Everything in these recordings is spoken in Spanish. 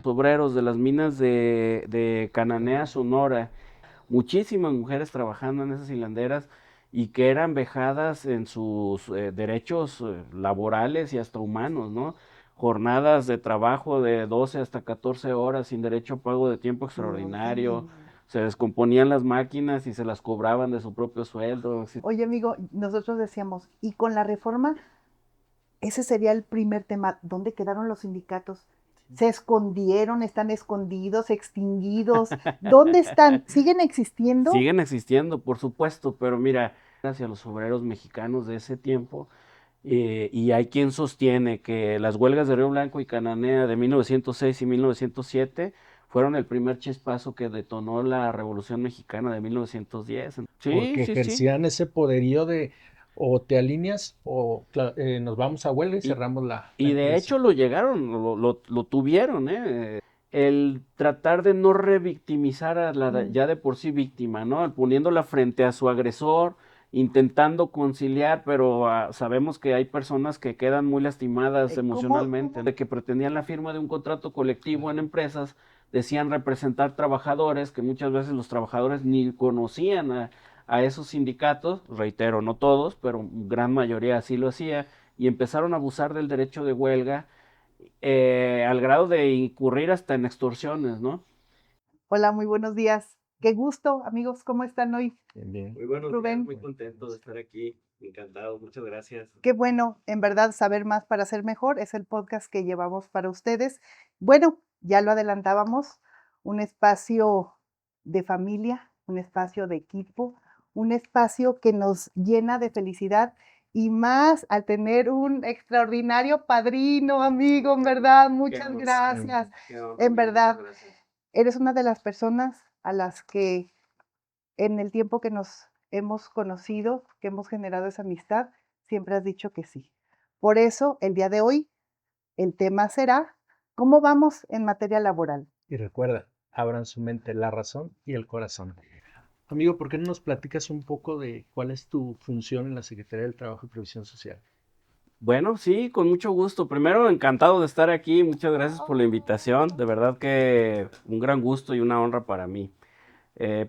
obreros de las minas de Cananea, Sonora, muchísimas mujeres trabajando en esas hilanderas y que eran vejadas en sus derechos laborales y hasta humanos, ¿no? Jornadas de trabajo de 12 hasta 14 horas sin derecho a pago de tiempo extraordinario, Uy. se descomponían las máquinas y se las cobraban de su propio sueldo. Oye, amigo, nosotros decíamos, y con la reforma, ese sería el primer tema. ¿Dónde quedaron los sindicatos? ¿Se escondieron? ¿Están escondidos? ¿Extinguidos? ¿Dónde están? ¿Siguen existiendo? Siguen existiendo, por supuesto, pero mira, hacia los obreros mexicanos de ese tiempo, y hay quien sostiene que las huelgas de Río Blanco y Cananea de 1906 y 1907 fueron el primer chispazo que detonó la Revolución Mexicana de 1910. Sí, porque sí, sí. ejercían ese poderío de o te alineas o nos vamos a huelga y Y, cerramos la y de empresa. hecho lo llegaron, lo tuvieron, ¿eh? El tratar de no revictimizar a la Mm. ya de por sí víctima, ¿no? Poniéndola frente a su agresor, intentando conciliar, pero sabemos que hay personas que quedan muy lastimadas ¿Cómo? emocionalmente, de que pretendían la firma de un contrato colectivo en empresas, decían representar trabajadores, que muchas veces los trabajadores ni conocían a esos sindicatos, reitero, no todos, pero gran mayoría así lo hacía, y empezaron a abusar del derecho de huelga al grado de incurrir hasta en extorsiones, ¿no? Hola, muy buenos días. Qué gusto, amigos, ¿cómo están hoy? Bien, bien. Muy buenos días, Rubén, muy contento de estar aquí, encantado, muchas gracias. qué bueno, en verdad, saber más para ser mejor es el podcast que llevamos para ustedes. Bueno, ya lo adelantábamos, un espacio de familia, un espacio de equipo, un espacio que nos llena de felicidad y más al tener un extraordinario padrino, amigo, en verdad, Qué muchas honor, gracias. qué honor, En amigo, muchas verdad, gracias. eres una de las personas a las que en el tiempo que nos hemos conocido, que hemos generado esa amistad, siempre has dicho que sí. Por eso, el día de hoy, el tema será, ¿cómo vamos en materia laboral? Y recuerda, abran su mente, la razón y el corazón. Amigo, ¿por qué no nos platicas un poco de cuál es tu función en la Secretaría del Trabajo y Previsión Social? Bueno, sí, con mucho gusto. Primero, encantado de estar aquí. Muchas gracias por la invitación. De verdad que un gran gusto y una honra para mí.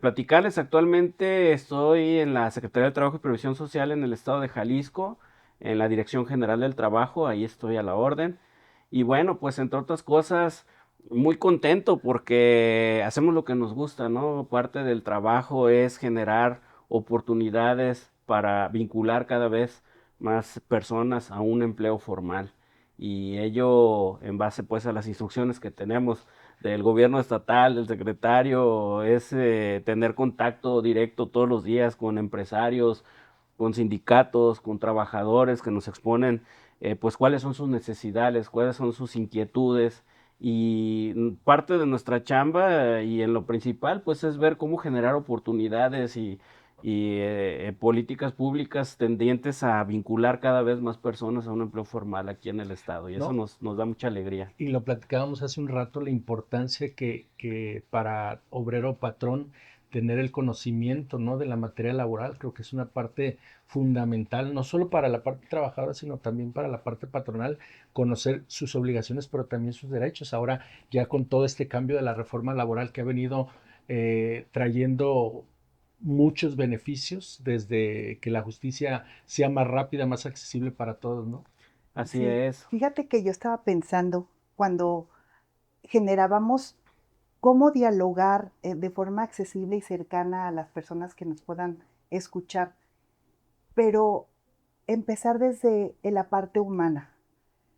Platicarles, actualmente estoy en la Secretaría de Trabajo y Previsión Social en el estado de Jalisco, en la Dirección General del Trabajo, ahí estoy a la orden. Y bueno, pues entre otras cosas, muy contento porque hacemos lo que nos gusta, ¿no? Parte del trabajo es generar oportunidades para vincular cada vez más personas a un empleo formal. Y ello en base pues a las instrucciones que tenemos del gobierno estatal, del secretario, es tener contacto directo todos los días con empresarios, con sindicatos, con trabajadores que nos exponen pues cuáles son sus necesidades, cuáles son sus inquietudes y parte de nuestra chamba y en lo principal pues es ver cómo generar oportunidades y políticas públicas tendientes a vincular cada vez más personas a un empleo formal aquí en el estado y eso ¿No? nos da mucha alegría. Y lo platicábamos hace un rato, la importancia que para obrero o patrón tener el conocimiento, ¿no? De la materia laboral, creo que es una parte fundamental, no solo para la parte trabajadora, sino también para la parte patronal, conocer sus obligaciones, pero también sus derechos. Ahora, ya con todo este cambio de la reforma laboral que ha venido trayendo muchos beneficios, desde que la justicia sea más rápida, más accesible para todos, ¿no? Así Sí, es. fíjate que yo estaba pensando cuando generábamos cómo dialogar de forma accesible y cercana a las personas que nos puedan escuchar, pero empezar desde la parte humana.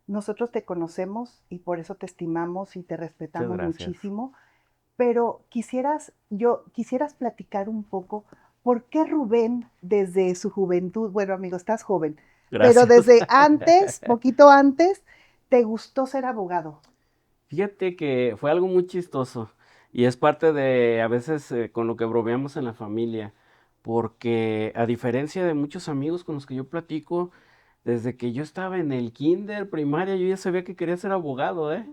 Nosotros te conocemos y por eso te estimamos y te Muchas respetamos gracias. muchísimo, pero quisieras platicar un poco por qué Rubén desde su juventud, bueno amigo, estás joven, pero Gracias. desde antes, poquito antes, te gustó ser abogado. Fíjate que fue algo muy chistoso y es parte de a veces con lo que bromeamos en la familia, porque a diferencia de muchos amigos con los que yo platico, desde que yo estaba en el kinder, primaria, yo ya sabía que quería ser abogado, ¿eh?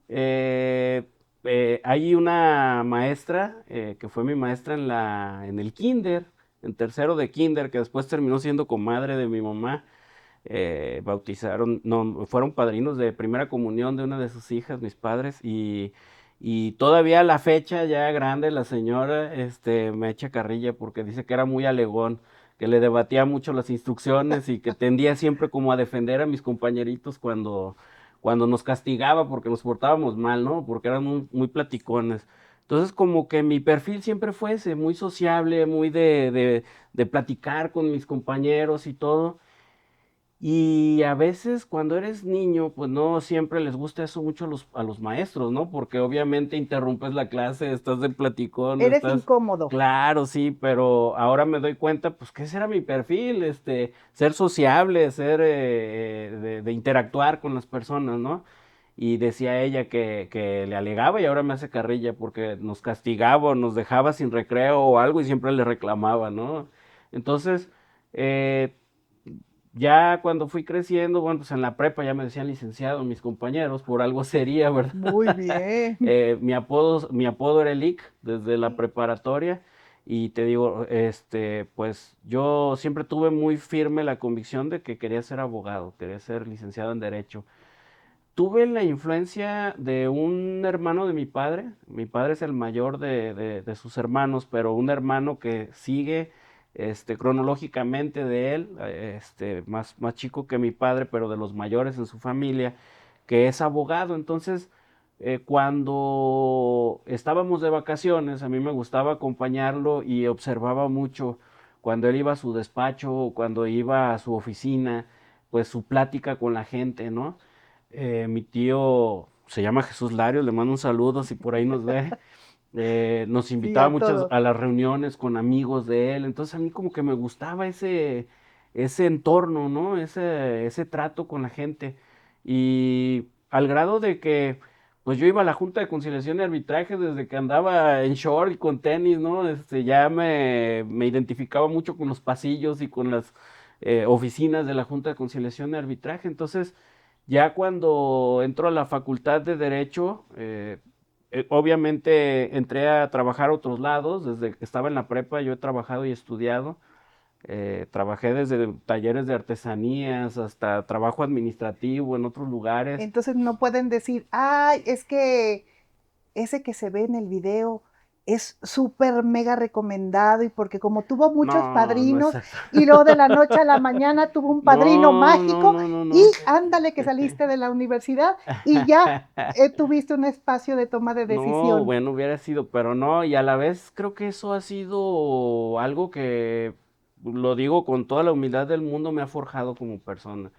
Eh, hay una maestra que fue mi maestra en el kinder, en tercero de kinder, que después terminó siendo comadre de mi mamá. bautizaron, no, fueron padrinos de primera comunión de una de sus hijas, mis padres, y todavía a la fecha ya grande la señora me echa carrilla porque dice que era muy alegón, que le debatía mucho las instrucciones y que tendía siempre como a defender a mis compañeritos cuando nos castigaba porque nos portábamos mal, ¿no? Porque eran muy platicones. Entonces como que mi perfil siempre fue ese, muy sociable, muy de platicar con mis compañeros y todo. Y a veces cuando eres niño, pues no siempre les gusta eso mucho a los maestros, ¿no? Porque obviamente interrumpes la clase, estás de platicón, Eres estás... incómodo. Claro, sí, pero ahora me doy cuenta, pues que ese era mi perfil, ser sociable, ser de interactuar con las personas, ¿no? Y decía ella que le alegaba y ahora me hace carrilla porque nos castigaba o nos dejaba sin recreo o algo y siempre le reclamaba, ¿no? Entonces, eh, ya cuando fui creciendo, bueno, pues en la prepa ya me decían licenciado mis compañeros, por algo sería, ¿verdad? Muy bien. Mi apodo era el IC desde la preparatoria y te digo, pues yo siempre tuve muy firme la convicción de que quería ser abogado, quería ser licenciado en Derecho. Tuve la influencia de un hermano de mi padre es el mayor de sus hermanos, pero un hermano que sigue cronológicamente de él, más chico que mi padre, pero de los mayores en su familia, que es abogado. Entonces, cuando estábamos de vacaciones, a mí me gustaba acompañarlo y observaba mucho cuando él iba a su despacho o cuando iba a su oficina, pues su plática con la gente, ¿no? Mi tío se llama Jesús Larios, le mando un saludo si por ahí nos ve. Nos Sí, invitaba a muchas todos. a las reuniones con amigos de él, entonces a mí como que me gustaba ese entorno, ¿no? Ese trato con la gente. Y al grado de que, pues yo iba a la Junta de Conciliación y Arbitraje desde que andaba en short y con tenis, ¿no? Ya me identificaba mucho con los pasillos y con las oficinas de la Junta de Conciliación y Arbitraje. Entonces, ya cuando entro a la Facultad de Derecho, obviamente entré a trabajar a otros lados. Desde que estaba en la prepa yo he trabajado y estudiado. Trabajé desde talleres de artesanías hasta trabajo administrativo en otros lugares. Entonces no pueden decir, ay, es que ese que se ve en el video es súper mega recomendado y porque como tuvo muchos No, no es padrinos exacto. y luego de la noche a la mañana tuvo un padrino No, no, mágico no, no, y no. ándale que saliste de la universidad y ya tuviste un espacio de toma de No, decisión. bueno, hubiera sido, pero no, y a la vez creo que eso ha sido algo que, lo digo con toda la humildad del mundo, me ha forjado como persona.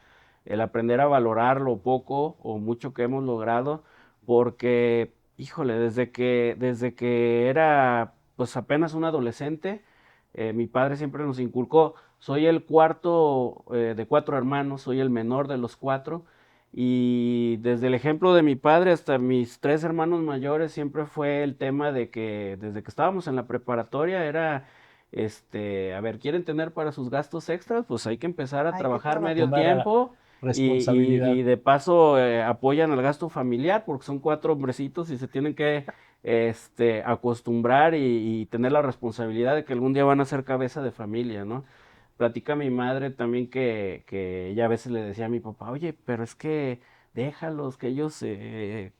El aprender a valorar lo poco o mucho que hemos logrado, porque, híjole, desde que era pues apenas un adolescente, mi padre siempre nos inculcó, soy el cuarto de 4 hermanos, soy el menor de los 4. Y desde el ejemplo de mi padre hasta mis 3 hermanos mayores siempre fue el tema de que desde que estábamos en la preparatoria era, a ver, ¿quieren tener para sus gastos extras? Pues hay que empezar a Hay que trabajar medio trabajar. Tomar tiempo responsabilidad. y de paso apoyan al gasto familiar porque son 4 hombrecitos y se tienen que acostumbrar y tener la responsabilidad de que algún día van a ser cabeza de familia, ¿no? Platica mi madre también que ella a veces le decía a mi papá, oye, pero es que déjalos, que ellos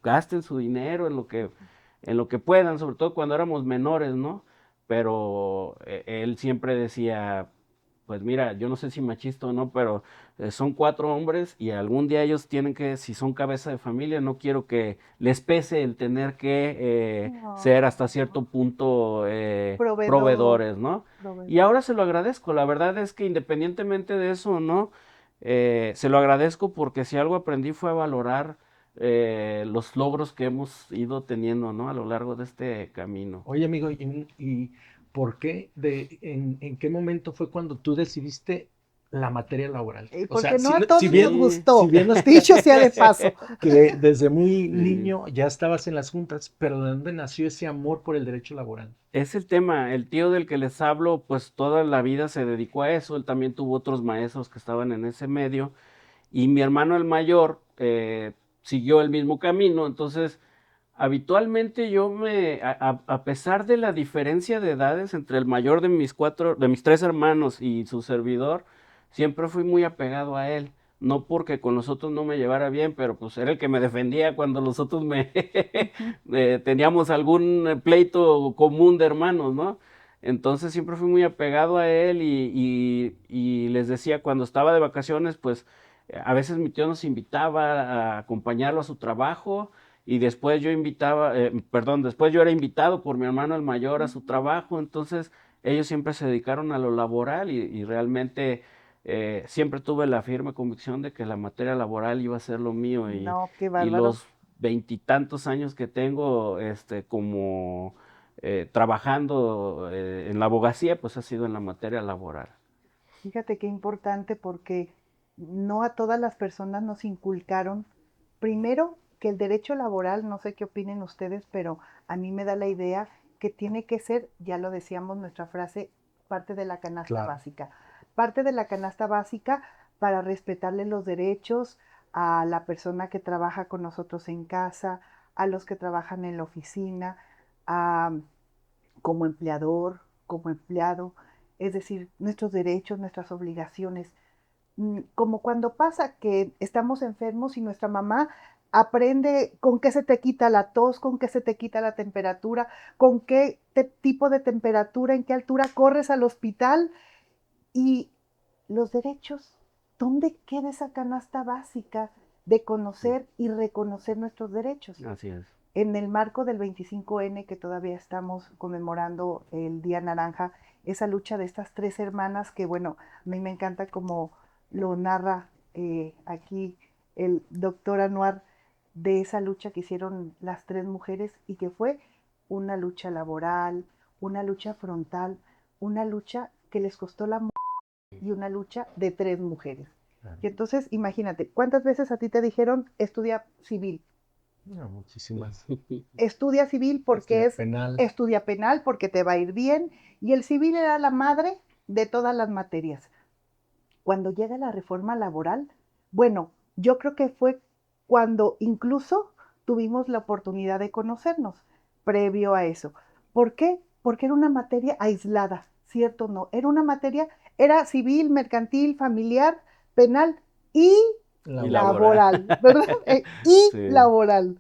gasten su dinero en lo que puedan, sobre todo cuando éramos menores, ¿no? Pero él siempre decía, pues mira, yo no sé si machista o no, pero son 4 hombres y algún día ellos tienen que, si son cabeza de familia, no quiero que les pese el tener que ser hasta cierto No, punto proveedor, proveedores, ¿no? Y proveedor. ahora se lo agradezco, la verdad es que independientemente de eso, ¿no? Se lo agradezco porque si algo aprendí fue a valorar los logros que hemos ido teniendo, ¿no? A lo largo de este camino. Oye, amigo, ¿y por qué, en qué momento fue cuando tú decidiste la materia laboral? O sea, Porque no si, a si todos nos bien, Sí. si gustó, bien nos dicho sea de paso. que desde muy Sí. niño ya estabas en las juntas, pero ¿de dónde nació ese amor por el derecho laboral? Es el tema, el tío del que les hablo, pues toda la vida se dedicó a eso, él también tuvo otros maestros que estaban en ese medio, y mi hermano el mayor siguió el mismo camino. Entonces habitualmente a pesar de la diferencia de edades entre el mayor de mis 3 hermanos y su servidor, siempre fui muy apegado a él. no porque con los otros no me llevara bien, pero pues era el que me defendía cuando los otros Ujú. teníamos algún pleito común de hermanos, ¿no? Entonces siempre fui muy apegado a él y les decía, cuando estaba de vacaciones, pues a veces mi tío nos invitaba a acompañarlo a su trabajo y después después yo era invitado por mi hermano el mayor a su trabajo, entonces ellos siempre se dedicaron a lo laboral y realmente siempre tuve la firme convicción de que la materia laboral iba a ser lo mío No, qué y bárbaro. los veintitantos años que tengo como trabajando en la abogacía, pues ha sido en la materia laboral. Fíjate qué importante porque no a todas las personas nos inculcaron, primero, que el derecho laboral, no sé qué opinen ustedes, pero a mí me da la idea que tiene que ser, ya lo decíamos nuestra frase, parte de la canasta Claro. básica. Parte de la canasta básica para respetarle los derechos a la persona que trabaja con nosotros en casa, a los que trabajan en la oficina, a como empleador, como empleado, es decir, nuestros derechos, nuestras obligaciones. Como cuando pasa que estamos enfermos y nuestra mamá aprende con qué se te quita la tos, con qué se te quita la temperatura, con qué tipo de temperatura, en qué altura corres al hospital y los derechos. ¿Dónde queda esa canasta básica de conocer y reconocer nuestros derechos? Así es. En el marco del 25N, que todavía estamos conmemorando el Día Naranja, esa lucha de estas tres hermanas que, bueno, a mí me encanta como lo narra aquí el doctor Anuar, de esa lucha que hicieron las tres mujeres y que fue una lucha laboral, una lucha frontal, una lucha que les costó la muerte y una lucha de tres mujeres. Claro. Y entonces, imagínate, ¿cuántas veces a ti te dijeron estudia civil? No, muchísimas. Estudia civil porque Estudia es penal. estudia penal porque te va a ir bien y el civil era la madre de todas las materias. Cuando llega la reforma laboral, bueno, yo creo que fue cuando incluso tuvimos la oportunidad de conocernos previo a eso. ¿Por qué? Porque era una materia aislada, ¿cierto o no? Era una materia, era civil, mercantil, familiar, penal y Y Laboral. laboral. laboral, ¿verdad? Y Sí. laboral.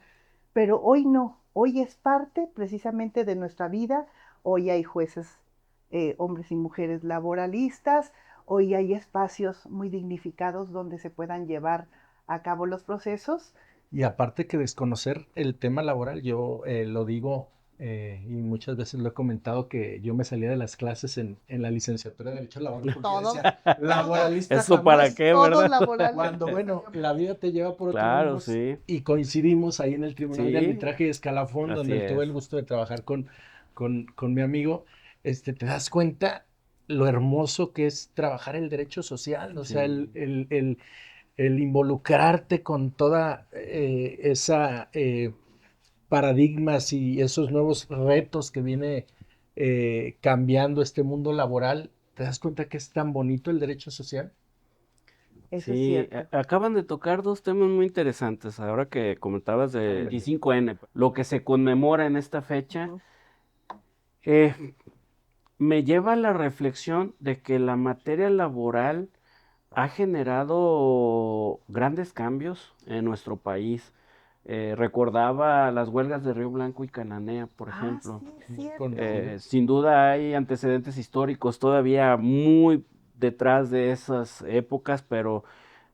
Pero hoy no, hoy es parte precisamente de nuestra vida, hoy hay jueces, hombres y mujeres laboralistas, hoy hay espacios muy dignificados donde se puedan llevar a cabo los procesos. Y aparte que desconocer el tema laboral, yo lo digo y muchas veces lo he comentado que yo me salía de las clases en la licenciatura de Derecho Laboral porque yo Todos, decía, todos, laboralista ¿Eso para jamás, qué, todos verdad? laborales. cuando bueno, la vida te lleva por otros Claro, rumbos sí. y coincidimos ahí en el Tribunal de Sí, Arbitraje y Escalafón, así donde tuve es. el gusto de trabajar con mi amigo, te das cuenta lo hermoso que es trabajar el derecho social, o sea, Sí. el involucrarte con toda esa paradigmas y esos nuevos retos que viene cambiando este mundo laboral, ¿te das cuenta que es tan bonito el derecho social? Eso es Sí, cierto. acaban de tocar dos temas muy interesantes. Ahora que comentabas de Ándale. 25N, lo que se conmemora en esta fecha, Ujú. eh, me lleva a la reflexión de que la materia laboral ha generado grandes cambios en nuestro país. Recordaba las huelgas de Río Blanco y Cananea, por Ah, ejemplo. sí, es cierto. Conocido. Sin duda hay antecedentes históricos todavía muy detrás de esas épocas, pero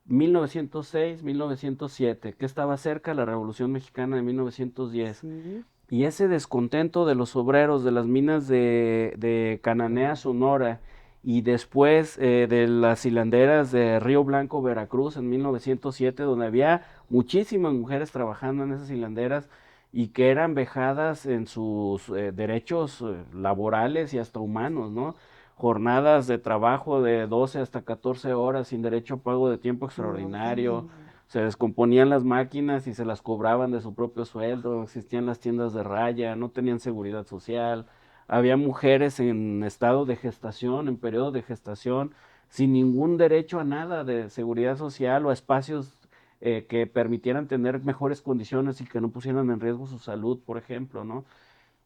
1906, 1907, que estaba cerca la Revolución Mexicana de 1910, Sí. y ese descontento de los obreros de las minas de Cananea, Sonora, y después de las hilanderas de Río Blanco, Veracruz, en 1907, donde había muchísimas mujeres trabajando en esas hilanderas y que eran vejadas en sus derechos laborales y hasta humanos, ¿no? Jornadas de trabajo de 12 hasta 14 horas sin derecho a pago de tiempo extraordinario, Sí. se descomponían las máquinas y se las cobraban de su propio sueldo, existían las tiendas de raya, no tenían seguridad social, había mujeres en estado de gestación, en periodo de gestación, sin ningún derecho a nada de seguridad social o a espacios que permitieran tener mejores condiciones y que no pusieran en riesgo su salud, por ejemplo, ¿no?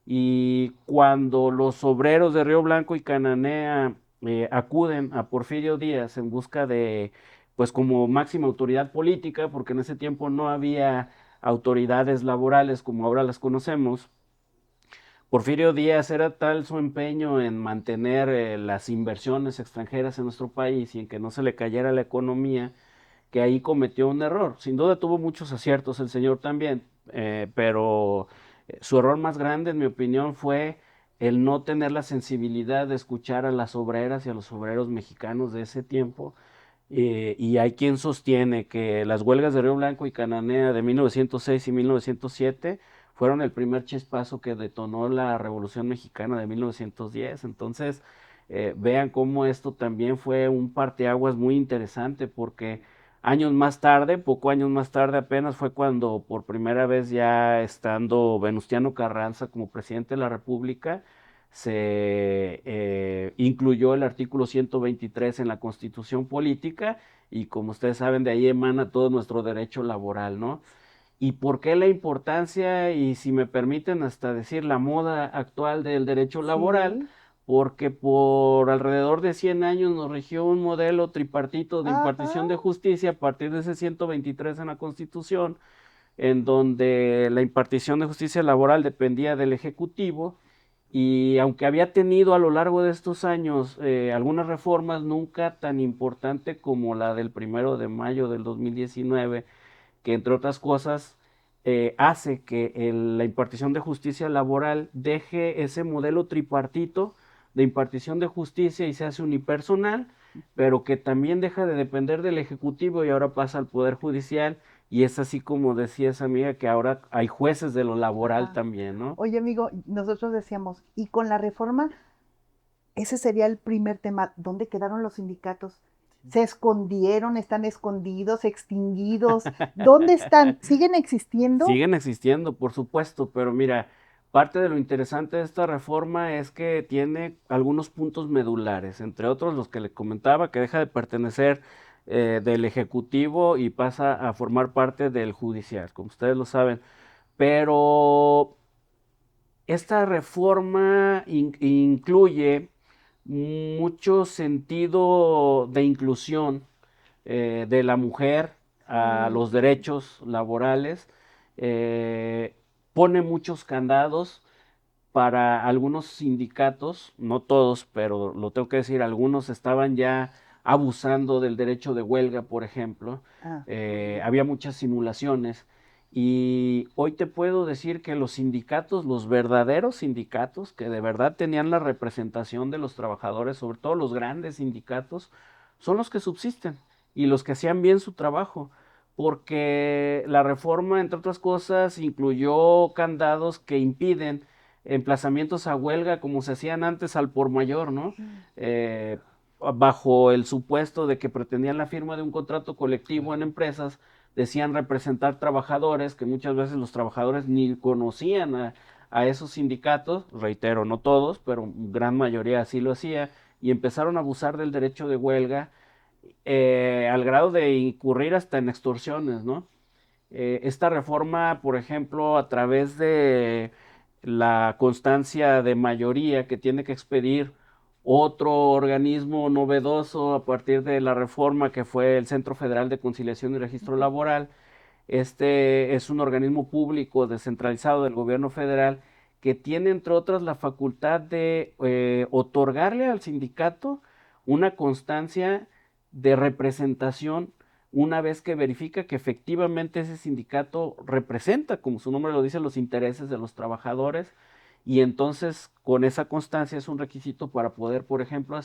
Y cuando los obreros de Río Blanco y Cananea acuden a Porfirio Díaz en busca de pues como máxima autoridad política, porque en ese tiempo no había autoridades laborales como ahora las conocemos. Porfirio Díaz era tal su empeño en mantener las inversiones extranjeras en nuestro país y en que no se le cayera la economía, que ahí cometió un error. Sin duda tuvo muchos aciertos el señor también, pero su error más grande, en mi opinión, fue el no tener la sensibilidad de escuchar a las obreras y a los obreros mexicanos de ese tiempo. Y hay quien sostiene que las huelgas de Río Blanco y Cananea de 1906 y 1907 fueron el primer chispazo que detonó la Revolución Mexicana de 1910. Entonces, vean cómo esto también fue un parteaguas muy interesante, porque años más tarde, poco años más tarde apenas, fue cuando por primera vez, ya estando Venustiano Carranza como presidente de la República, se incluyó el artículo 123 en la Constitución Política, y como ustedes saben, de ahí emana todo nuestro derecho laboral, ¿no? ¿Y por qué la importancia, y si me permiten hasta decir la moda actual del derecho laboral? Sí. Porque por alrededor de 100 años nos rigió un modelo tripartito de Ajá. impartición de justicia a partir de ese 123 en la Constitución, en donde la impartición de justicia laboral dependía del Ejecutivo, y aunque había tenido a lo largo de estos años algunas reformas, nunca tan importante como la del 1 de mayo del 2019, que entre otras cosas hace que la impartición de justicia laboral deje ese modelo tripartito de impartición de justicia y se hace unipersonal, pero que también deja de depender del Ejecutivo y ahora pasa al Poder Judicial. Y es así como decía esa amiga, que ahora hay jueces de lo laboral Ajá. también, ¿no? Oye, amigo, nosotros decíamos, y con la reforma, ese sería el primer tema. ¿Dónde quedaron los sindicatos? ¿Se escondieron? ¿Están escondidos? ¿Extinguidos? ¿Dónde están? ¿Siguen existiendo? Siguen existiendo, por supuesto, pero mira, parte de lo interesante de esta reforma es que tiene algunos puntos medulares, entre otros los que le comentaba, que deja de pertenecer del Ejecutivo y pasa a formar parte del Judicial, como ustedes lo saben. Pero esta reforma incluye mucho sentido de inclusión de la mujer a Mm, los derechos laborales, eh, pone muchos candados para algunos sindicatos, no todos, pero lo tengo que decir, algunos estaban ya abusando del derecho de huelga, por ejemplo. ah, Había muchas simulaciones, y hoy te puedo decir que los sindicatos, los verdaderos sindicatos, que de verdad tenían la representación de los trabajadores, sobre todo los grandes sindicatos, son los que subsisten y los que hacían bien su trabajo, porque la reforma, entre otras cosas, incluyó candados que impiden emplazamientos a huelga como se hacían antes al por mayor, ¿no? mm, Bajo el supuesto de que pretendían la firma de un contrato colectivo en empresas, decían representar trabajadores, que muchas veces los trabajadores ni conocían a esos sindicatos, reitero, no todos, pero gran mayoría así lo hacía, y empezaron a abusar del derecho de huelga al grado de incurrir hasta en extorsiones, ¿no? Esta reforma, por ejemplo, a través de la constancia de mayoría que tiene que expedir otro organismo novedoso a partir de la reforma, que fue el Centro Federal de Conciliación y Registro ujú. Laboral. Este es un organismo público descentralizado del gobierno federal, que tiene, entre otras, la facultad de otorgarle al sindicato una constancia de representación una vez que verifica que efectivamente ese sindicato representa, como su nombre lo dice, los intereses de los trabajadores. Y entonces con esa constancia es un requisito para poder, por ejemplo,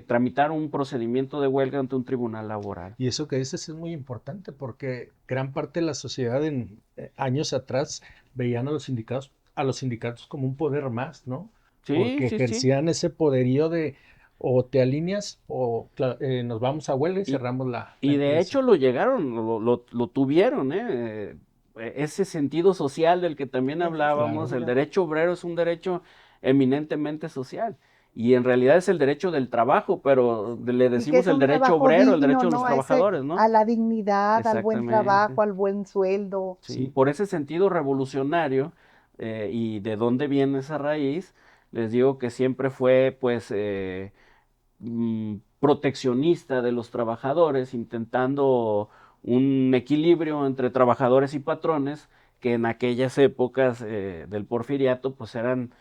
tramitar un procedimiento de huelga ante un tribunal laboral. Y eso que dices es muy importante porque gran parte de la sociedad en años atrás veían a los sindicatos como un poder más, ¿no? Sí, Porque sí, sí. ejercían ese poderío de o te alineas o nos vamos a huelga y Y, cerramos la y de hecho empresa. lo llegaron, lo tuvieron, ¿eh? Ese sentido social del que también hablábamos, Claro. el Claro. derecho obrero es un derecho eminentemente social. Y en realidad es el derecho del trabajo, pero le Y que decimos es el un derecho trabajo obrero, el digno, derecho de los ¿no? A ese, trabajadores, ¿no? a la dignidad, al buen Exactamente. trabajo, al buen sueldo. Sí, Sí. por ese sentido revolucionario, y de dónde viene esa raíz, les digo que siempre fue pues proteccionista de los trabajadores, intentando un equilibrio entre trabajadores y patrones, que en aquellas épocas del porfiriato pues eran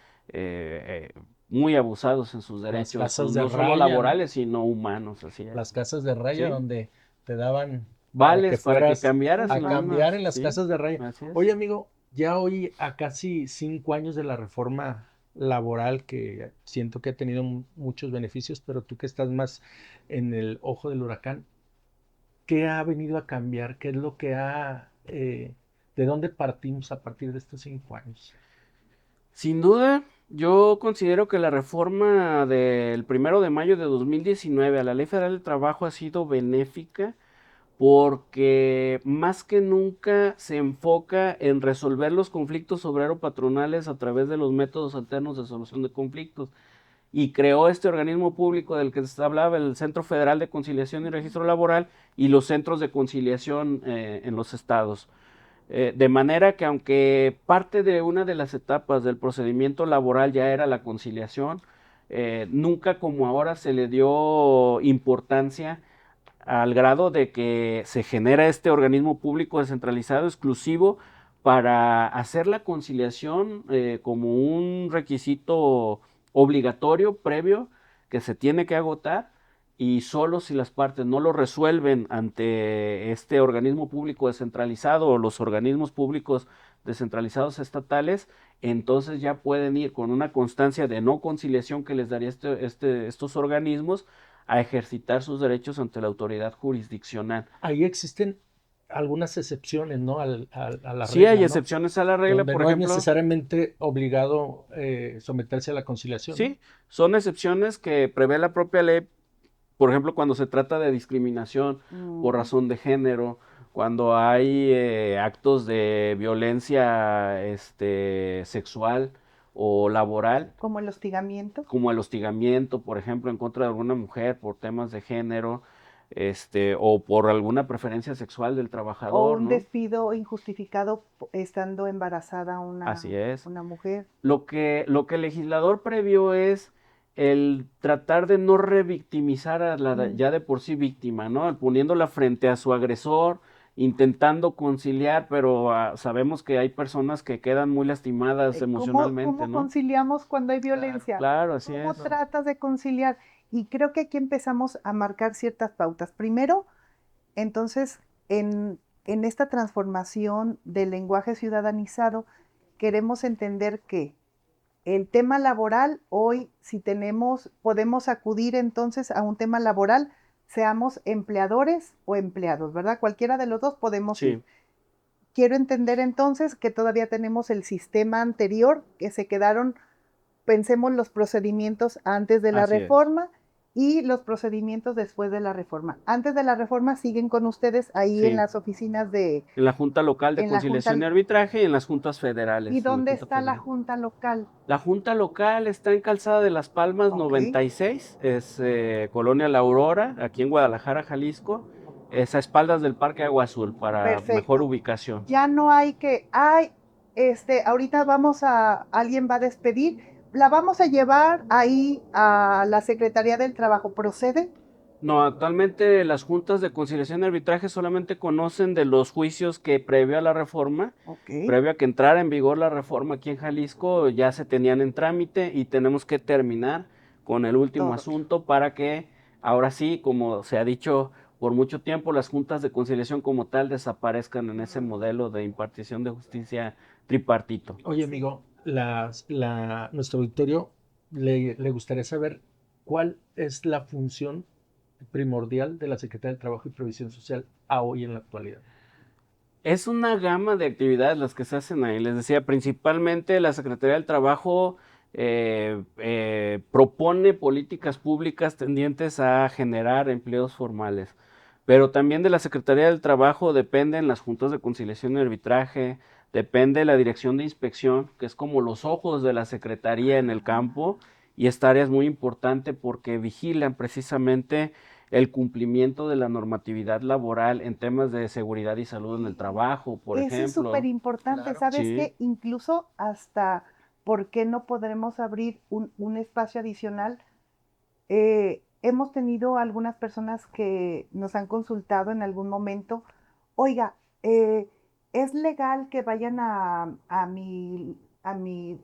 muy abusados en sus Las derechos, casas de no solo raya, ¿no? laborales, sino humanos, así es. Las casas de raya Sí, donde te daban para que vales para que fueras cambiaras a en cambiar algunas, en las sí, casas de raya. así es. Oye, amigo, ya hoy a casi 5 años de la reforma laboral que siento que ha tenido muchos beneficios, pero tú que estás más en el ojo del huracán, ¿qué ha venido a cambiar? ¿Qué es lo que de dónde partimos a partir de estos 5 años? Sin duda, yo considero que la reforma del 1 de mayo de 2019 a la Ley Federal del Trabajo ha sido benéfica porque más que nunca se enfoca en resolver los conflictos obrero-patronales a través de los métodos alternos de solución de conflictos y creó este organismo público del que se hablaba, el Centro Federal de Conciliación y Registro Laboral y los centros de conciliación en los estados. De manera que aunque parte de una de las etapas del procedimiento laboral ya era la conciliación, nunca como ahora se le dio importancia al grado de que se genera este organismo público descentralizado exclusivo para hacer la conciliación como un requisito obligatorio previo que se tiene que agotar, y solo si las partes no lo resuelven ante este organismo público descentralizado o los organismos públicos descentralizados estatales, entonces ya pueden ir con una constancia de no conciliación que les daría estos organismos a ejercitar sus derechos ante la autoridad jurisdiccional. Ahí existen algunas excepciones, ¿no? A la Sí hay regla, ¿no? excepciones a la regla, Donde por no es ejemplo, necesariamente obligado someterse a la conciliación, ¿no? sí, son excepciones que prevé la propia ley, por ejemplo, cuando se trata de discriminación por Mm, razón de género, cuando hay actos de violencia sexual o laboral, como el hostigamiento como el hostigamiento, por ejemplo, en contra de alguna mujer por temas de género, o por alguna preferencia sexual del o trabajador, un ¿no? despido injustificado estando embarazada Así es. una mujer. Lo que el legislador previó es el tratar de no revictimizar a la Mm. ya de por sí víctima, ¿no? Poniéndola frente a su agresor, intentando conciliar, pero sabemos que hay personas que quedan muy lastimadas emocionalmente, ¿Cómo ¿no? conciliamos cuando hay Claro, violencia? Claro, así ¿Cómo es. no. tratas de conciliar? Y creo que aquí empezamos a marcar ciertas pautas. Primero, entonces, en esta transformación del lenguaje ciudadanizado, queremos entender que el tema laboral, hoy, si podemos acudir entonces a un tema laboral, seamos empleadores o empleados, ¿verdad? Cualquiera de los dos podemos ir. Sí, Quiero entender entonces que todavía tenemos el sistema anterior, que se quedaron, pensemos los procedimientos antes de la así es. reforma y los procedimientos después de la reforma. Antes de la reforma siguen con ustedes ahí en Sí. las oficinas En la Junta Local de en la Conciliación y Junta. Arbitraje y en las juntas ¿Y federales, en la dónde Junta está la Federal. Junta local? La Junta Local está en Calzada de las Palmas Ok, 96, es Colonia La Aurora, aquí en Guadalajara, Jalisco. Es a espaldas del Parque Agua Azul para mejor perfecto. ubicación. Ya no hay que, ahorita alguien va a despedir, la vamos a llevar ahí a la Secretaría del Trabajo, ¿procede? No, actualmente las juntas de conciliación y arbitraje solamente conocen de los juicios que previo a la reforma, Ok, previo a que entrara en vigor la reforma aquí en Jalisco, ya se tenían en trámite y tenemos que terminar con el último todo. asunto para que ahora sí, como se ha dicho por mucho tiempo, las juntas de conciliación como tal desaparezcan en ese modelo de impartición de justicia tripartito. Oye, Sí. amigo, nuestro auditorio le gustaría saber cuál es la función primordial de la Secretaría del Trabajo y Previsión Social a hoy en la actualidad. Es una gama de actividades las que se hacen ahí. Les decía, principalmente la Secretaría del Trabajo propone políticas públicas tendientes a generar empleos formales. Pero también de la Secretaría del Trabajo dependen las juntas de conciliación y arbitraje, depende la dirección de inspección, que es como los ojos de la Secretaría en el campo, y esta área es muy importante porque vigilan precisamente el cumplimiento de la normatividad laboral en temas de seguridad y salud en el trabajo, por Eso es súper ejemplo. importante, Claro. ¿sabes Sí, qué? Incluso ¿por qué no podremos abrir un espacio adicional? hemos tenido algunas personas que nos han consultado en algún momento, oiga, ¿es legal que vayan a mi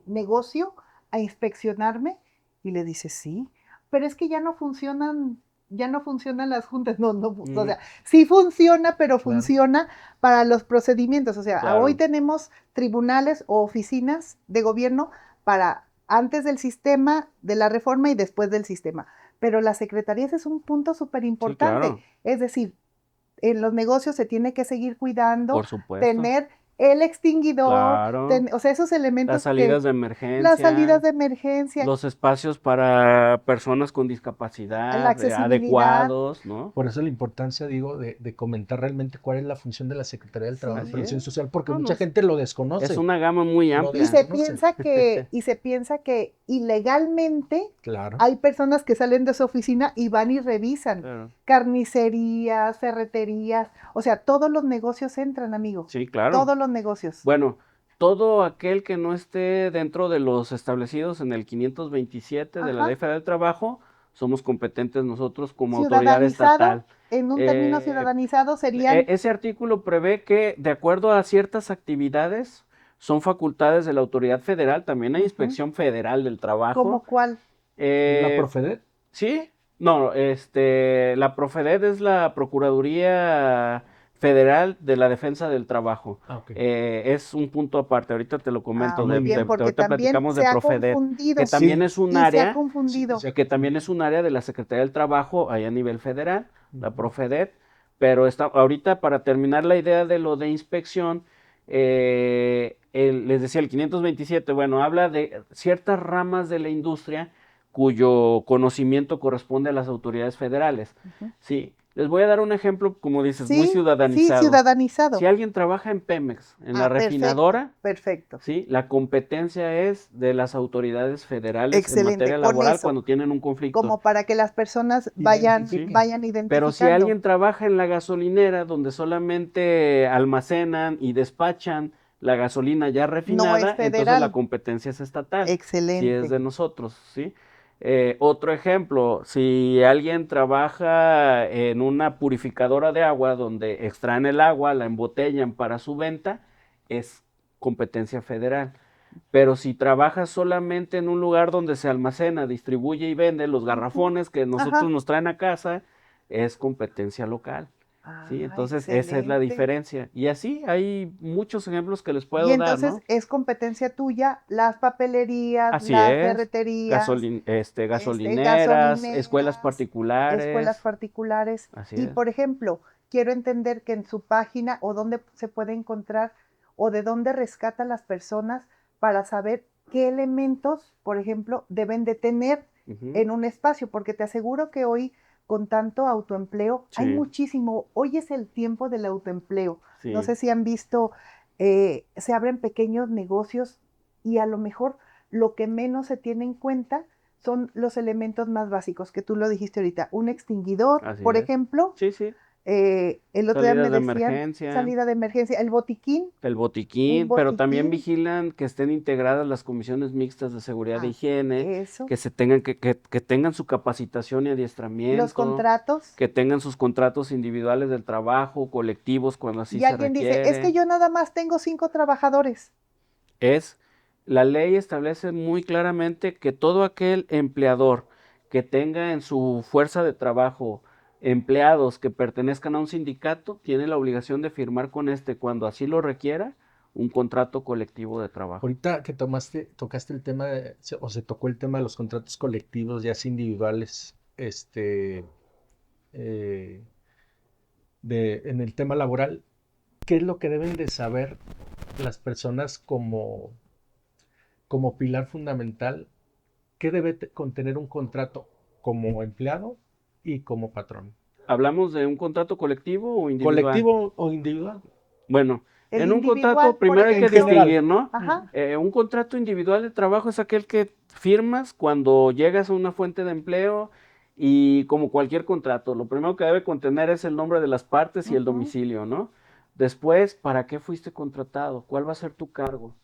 negocio a inspeccionarme? Y le dice, sí, pero es que ya no funcionan las juntas. No, no, o sea, sí funciona, pero Claro. funciona para los procedimientos. O sea, Claro. hoy tenemos tribunales o oficinas de gobierno para antes del sistema de la reforma y después del sistema. Pero las secretarías es un punto súper importante. claro. Es decir, en los negocios se tiene que seguir cuidando, Por supuesto. tener el extinguidor, Claro. o sea, esos elementos Las salidas que, de emergencia. las salidas de emergencia, Los espacios para personas con discapacidad la accesibilidad. adecuados, ¿no? Por eso la importancia, digo, de comentar realmente cuál es la función de la Secretaría del Trabajo y Sí. Previsión Social, porque No, mucha no, gente lo desconoce. Es una gama muy Lo amplia. Y se desconocen. piensa que ilegalmente Claro. hay personas que salen de su oficina y van y revisan. Claro. Carnicerías, ferreterías, o sea, todos los negocios entran, amigo. Sí, claro. Todos los negocios. Bueno, todo aquel que no esté dentro de los establecidos en el 527 de la Ajá. Ley Federal del Trabajo, somos competentes nosotros como autoridad estatal. En un término ciudadanizado serían Ese artículo prevé que, de acuerdo a ciertas actividades, son facultades de la autoridad federal. También hay Ujú. inspección federal del trabajo. como cuál. ¿La Profedet? Sí, no, la Profedet es la Procuraduría Federal de la Defensa del Trabajo. Ah, ok. Es un punto aparte, ahorita te lo comento. Muy bien, porque ahorita también platicamos se de ha Profedet, confundido. que también Sí. es un Y se ha área, confundido. Sí, que también es un área de la Secretaría del Trabajo ahí a nivel federal, la Ujú. Profedet, pero ahorita para terminar la idea de lo de inspección, les decía el 527, bueno, habla de ciertas ramas de la industria cuyo conocimiento corresponde a las autoridades federales. Ujú. Sí, les voy a dar un ejemplo, como dices, muy Sí, sí, ciudadanizado. ciudadanizado. Si alguien trabaja en Pemex, en la refinadora, Perfecto. sí, la competencia es de las autoridades federales en Excelente, materia con laboral eso, cuando tienen un conflicto. como para que las personas vayan Identifiquen. identificando. Pero si alguien trabaja en la gasolinera, donde solamente almacenan y despachan la gasolina ya refinada, entonces federal. la competencia es estatal. Excelente. Si es de nosotros, ¿sí? Otro ejemplo, si alguien trabaja en una purificadora de agua donde extraen el agua, la embotellan para su venta, es competencia federal. Pero si trabajas solamente en un lugar donde se almacena, distribuye y vende los garrafones que nosotros Ajá. nos traen a casa, es competencia local. ¿Sí? Entonces esa es la excelente. diferencia. Y así hay muchos ejemplos que les Y puedo dar, entonces ¿no? es competencia tuya las papelerías, Así las es. ferreterías, Gasolineras, escuelas particulares. escuelas particulares. Así Y es. por ejemplo, quiero entender que en su página o dónde se puede encontrar o de dónde rescata las personas para saber qué elementos, por ejemplo, deben de tener Ujú. en un espacio, porque te aseguro que hoy con tanto autoempleo hay Sí. muchísimo. Hoy es el tiempo del autoempleo. Sí. No sé si han visto, se abren pequeños negocios y a lo mejor lo que menos se tiene en cuenta son los elementos más básicos, que tú lo dijiste ahorita. Un extinguidor, Así por es. ejemplo. Sí, sí. El otro día Salidas me de decían emergencia. salida de emergencia, el botiquín. El Un botiquín, pero también botiquín. vigilan que estén integradas las comisiones mixtas de seguridad e higiene, Eso. que se tengan que tengan su capacitación y adiestramiento, Los contratos. que tengan sus contratos individuales del trabajo, colectivos cuando así Y se alguien dice, es requiere. que yo nada más tengo 5 trabajadores. La ley establece muy claramente que todo aquel empleador que tenga en su fuerza de trabajo empleados que pertenezcan a un sindicato tiene la obligación de firmar con cuando así lo requiera, un contrato colectivo de trabajo. Ahorita que tocaste el tema o se tocó el tema de los contratos colectivos, ya sea individuales, en el tema laboral, ¿qué es lo que deben de saber las personas como pilar fundamental? ¿Qué debe contener un contrato como empleado y como patrón? ¿Hablamos de un contrato colectivo o individual? ¿Colectivo o individual? Bueno, El en un individual, contrato por primero hay que ejemplo. distinguir, ¿no? Ajá. Un contrato individual de trabajo es aquel que firmas cuando llegas a una fuente de empleo y como cualquier contrato, lo primero que debe contener es el nombre de las partes y el Ujú. domicilio, ¿no? Después, ¿para qué fuiste contratado? ¿Cuál va a ser tu cargo?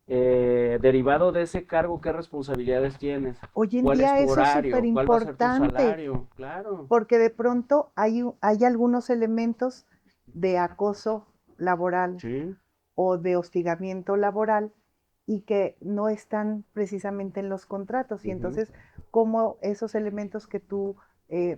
derivado de ese cargo, ¿qué responsabilidades tienes? Hoy en ¿Cuál es día tu eso es horario? súper ¿Cuál va a ser tu importante, salario? Claro. porque de pronto hay algunos elementos de acoso laboral Sí. o de hostigamiento laboral y que no están precisamente en los contratos. Y Ujú. entonces, como esos elementos que tú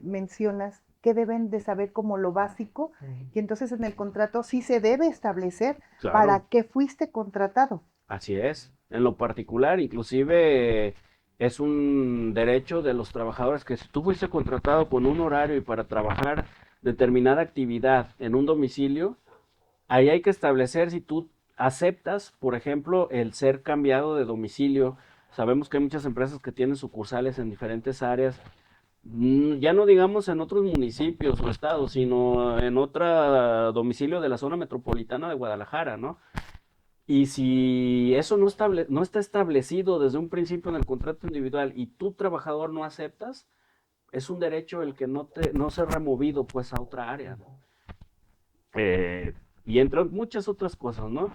mencionas, que deben de saber como lo básico, y entonces en el contrato sí se debe establecer Claro. para qué fuiste contratado. Así es. En lo particular, inclusive es un derecho de los trabajadores que si tú fuiste contratado con un horario y para trabajar determinada actividad en un domicilio, ahí hay que establecer si tú aceptas, por ejemplo, el ser cambiado de domicilio. Sabemos que hay muchas empresas que tienen sucursales en diferentes áreas, ya no digamos en otros municipios o estados, sino en otro domicilio de la zona metropolitana de Guadalajara, ¿no? Y si eso no está establecido desde un principio en el contrato individual y tú, trabajador, no aceptas, es un derecho el que no ser removido pues a otra área, ¿no? Eh, y entre muchas otras cosas, ¿no?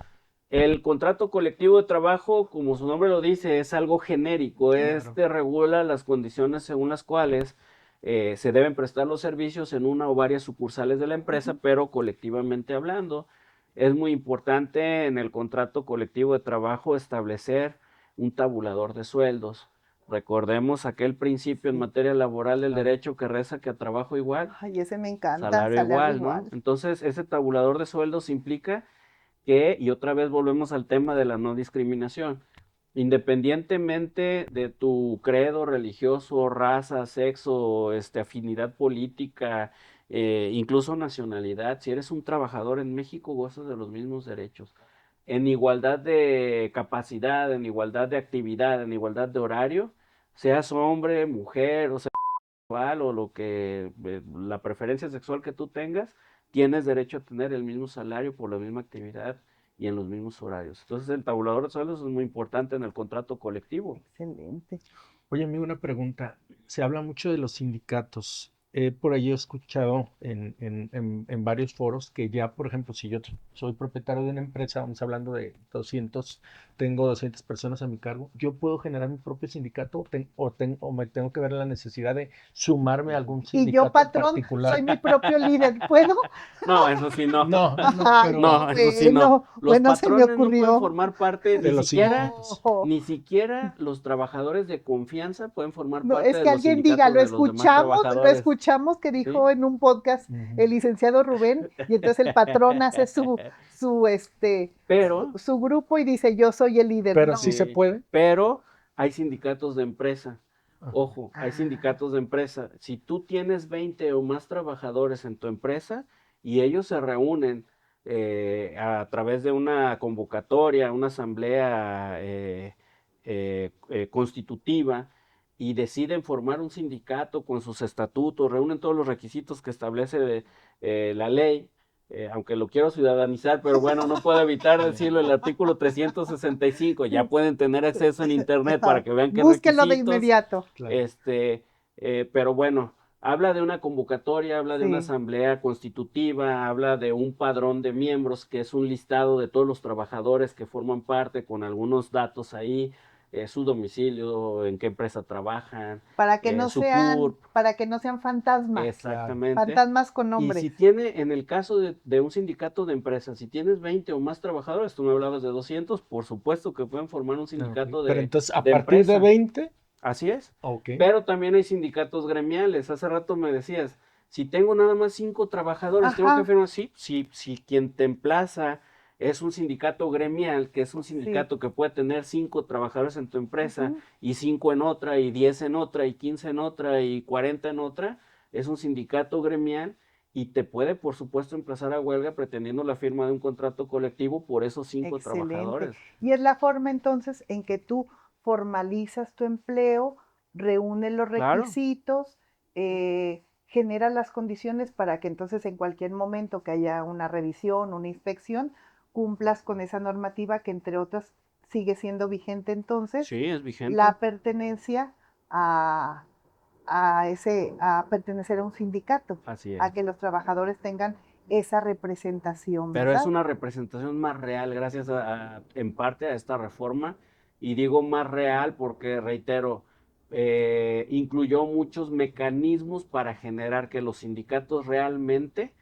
El contrato colectivo de trabajo, como su nombre lo dice, es algo genérico. Claro. Este regula las condiciones según las cuales se deben prestar los servicios en una o varias sucursales de la empresa, pero colectivamente hablando. Es muy importante en el contrato colectivo de trabajo establecer un tabulador de sueldos. Recordemos aquel principio en Sí. materia laboral del Claro. derecho que reza que a trabajo igual, Ay, ese me encanta, salario salario igual, ¿no? igual. Entonces, ese tabulador de sueldos implica que, y otra vez volvemos al tema de la no discriminación, independientemente de tu credo religioso, raza, sexo, afinidad política, incluso nacionalidad, si eres un trabajador en México, gozas de los mismos derechos. En igualdad de capacidad, en igualdad de actividad, en igualdad de horario, seas hombre, mujer, o sea, o lo que, la preferencia sexual que tú tengas, tienes derecho a tener el mismo salario por la misma actividad y en los mismos horarios. Entonces el tabulador de sueldos es muy importante en el contrato colectivo. Excelente. Oye, amigo, una pregunta. Se habla mucho de los sindicatos. Por ahí he escuchado en varios foros que ya, por ejemplo, si yo soy propietario de una empresa, vamos hablando de 200, tengo 200 personas a mi cargo, yo puedo generar mi propio sindicato o me tengo que ver la necesidad de sumarme a algún Y yo, sindicato en patrón, soy particular. mi propio líder, ¿puedo? No, eso sí no. No, no, Ay, pero No, eso sí no. Los bueno, se me patrones no pueden ocurrió. formar parte, de los sindicatos. No, ni siquiera los trabajadores de confianza pueden formar no, parte es de que los alguien diga, sindicatos de los demás lo trabajadores. escuchamos que ¿Sí? dijo en un podcast Ujú. el licenciado Rubén, y entonces el patrón hace Pero su grupo y dice, yo soy el líder. Pero sí No. se sí, puede. pero hay sindicatos de empresa. Ah, Ojo, hay Ah, sindicatos de empresa. Si tú tienes 20 o más trabajadores en tu empresa y ellos se reúnen a través de una convocatoria, una asamblea constitutiva y deciden formar un sindicato con sus estatutos, reúnen todos los requisitos que establece la ley, aunque lo quiero ciudadanizar, pero bueno, no puedo evitar decirlo, el artículo 365, ya pueden tener acceso en internet para que vean qué búsquenlo de requisitos, inmediato. claro. este, pero bueno, habla de una convocatoria, habla de una Sí, asamblea constitutiva, habla de un padrón de miembros, que es un listado de todos los trabajadores que forman parte con algunos datos ahí, su domicilio, en qué empresa trabajan, su CURP, para que no sean fantasmas, Claro. exactamente. fantasmas con Y nombre. si tiene, en el caso de un sindicato de empresas, si tienes 20 o más trabajadores, tú me hablabas de 200, por supuesto que pueden formar un Ok. sindicato Pero entonces, a de partir de empresa. 20, Así es. ok. Pero también hay sindicatos gremiales. Hace rato me decías, si tengo nada más 5 trabajadores, tengo que Ajá, firmar. Sí, si quien te emplaza es un sindicato gremial, que es un sí. sindicato que puede tener 5 trabajadores en tu empresa, Ujú. y 5 en otra, y 10 en otra, y 15 en otra, y 40 en otra, es un sindicato gremial y te puede, por supuesto, emplazar a huelga pretendiendo la firma de un contrato colectivo por esos cinco Excelente. trabajadores. Y es la forma entonces en que tú formalizas tu empleo, reúnes los Claro, requisitos, generas las condiciones para que entonces en cualquier momento que haya una revisión, una inspección, cumplas con esa normativa que entre otras sigue siendo vigente entonces, sí, es vigente. la pertenencia a, a pertenecer a un sindicato, Así a es. que los trabajadores tengan esa representación, Pero es ¿verdad? una representación más real gracias en parte a esta reforma. Y digo más real porque, reitero, incluyó muchos mecanismos para generar que los sindicatos realmente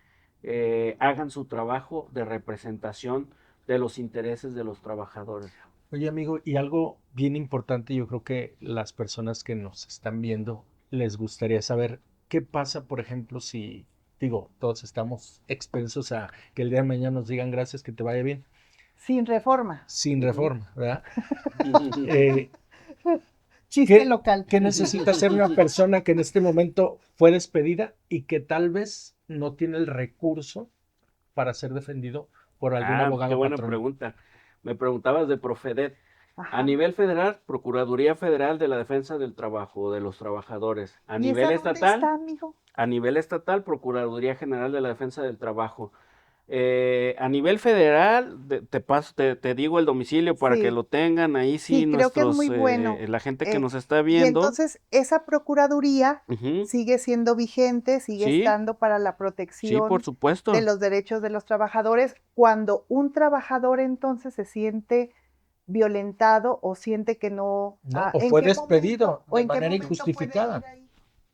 hagan su trabajo de representación de los intereses de los trabajadores. Oye, amigo, y algo bien importante, yo creo que las personas que nos están viendo les gustaría saber qué pasa, por ejemplo, si, digo, todos estamos expensos a que el día de mañana nos digan gracias, que te vaya bien, Sin reforma. sin Ujú. reforma, ¿verdad? Eh, Chiste ¿qué, local. qué necesita hacer una persona que en este momento fue despedida y que tal vez no tiene el recurso para ser defendido por algún Qué abogado buena patrón? pregunta. Me preguntabas de Profedet. A Ajá. nivel federal, Procuraduría Federal de la Defensa del Trabajo, de los trabajadores. ¿Y esa dónde está, amigo? A nivel estatal, Procuraduría General de la Defensa del Trabajo. A nivel federal, te paso, te digo el domicilio para que Sí, lo tengan ahí, sí, sí, creo que es muy bueno. la gente que nos está Y viendo. entonces esa procuraduría Ujú, sigue siendo vigente, sigue sí, estando para la sí, por protección de supuesto. los derechos de los trabajadores cuando un trabajador entonces se siente violentado o siente que no, ¿No? O ¿en fue qué momento despedido o de en qué manera momento puede ir injustificada. ahí?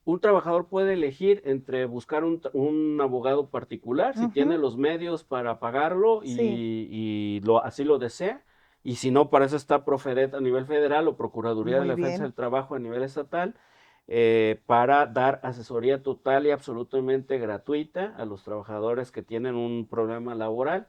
Un trabajador puede elegir entre buscar un abogado particular si tiene Ujú, los medios para pagarlo sí, así lo desea. Y si no, para eso está Profedet a nivel federal o Procuraduría de muy la Defensa bien. del Trabajo a nivel estatal, para dar asesoría total y absolutamente gratuita a los trabajadores que tienen un problema laboral.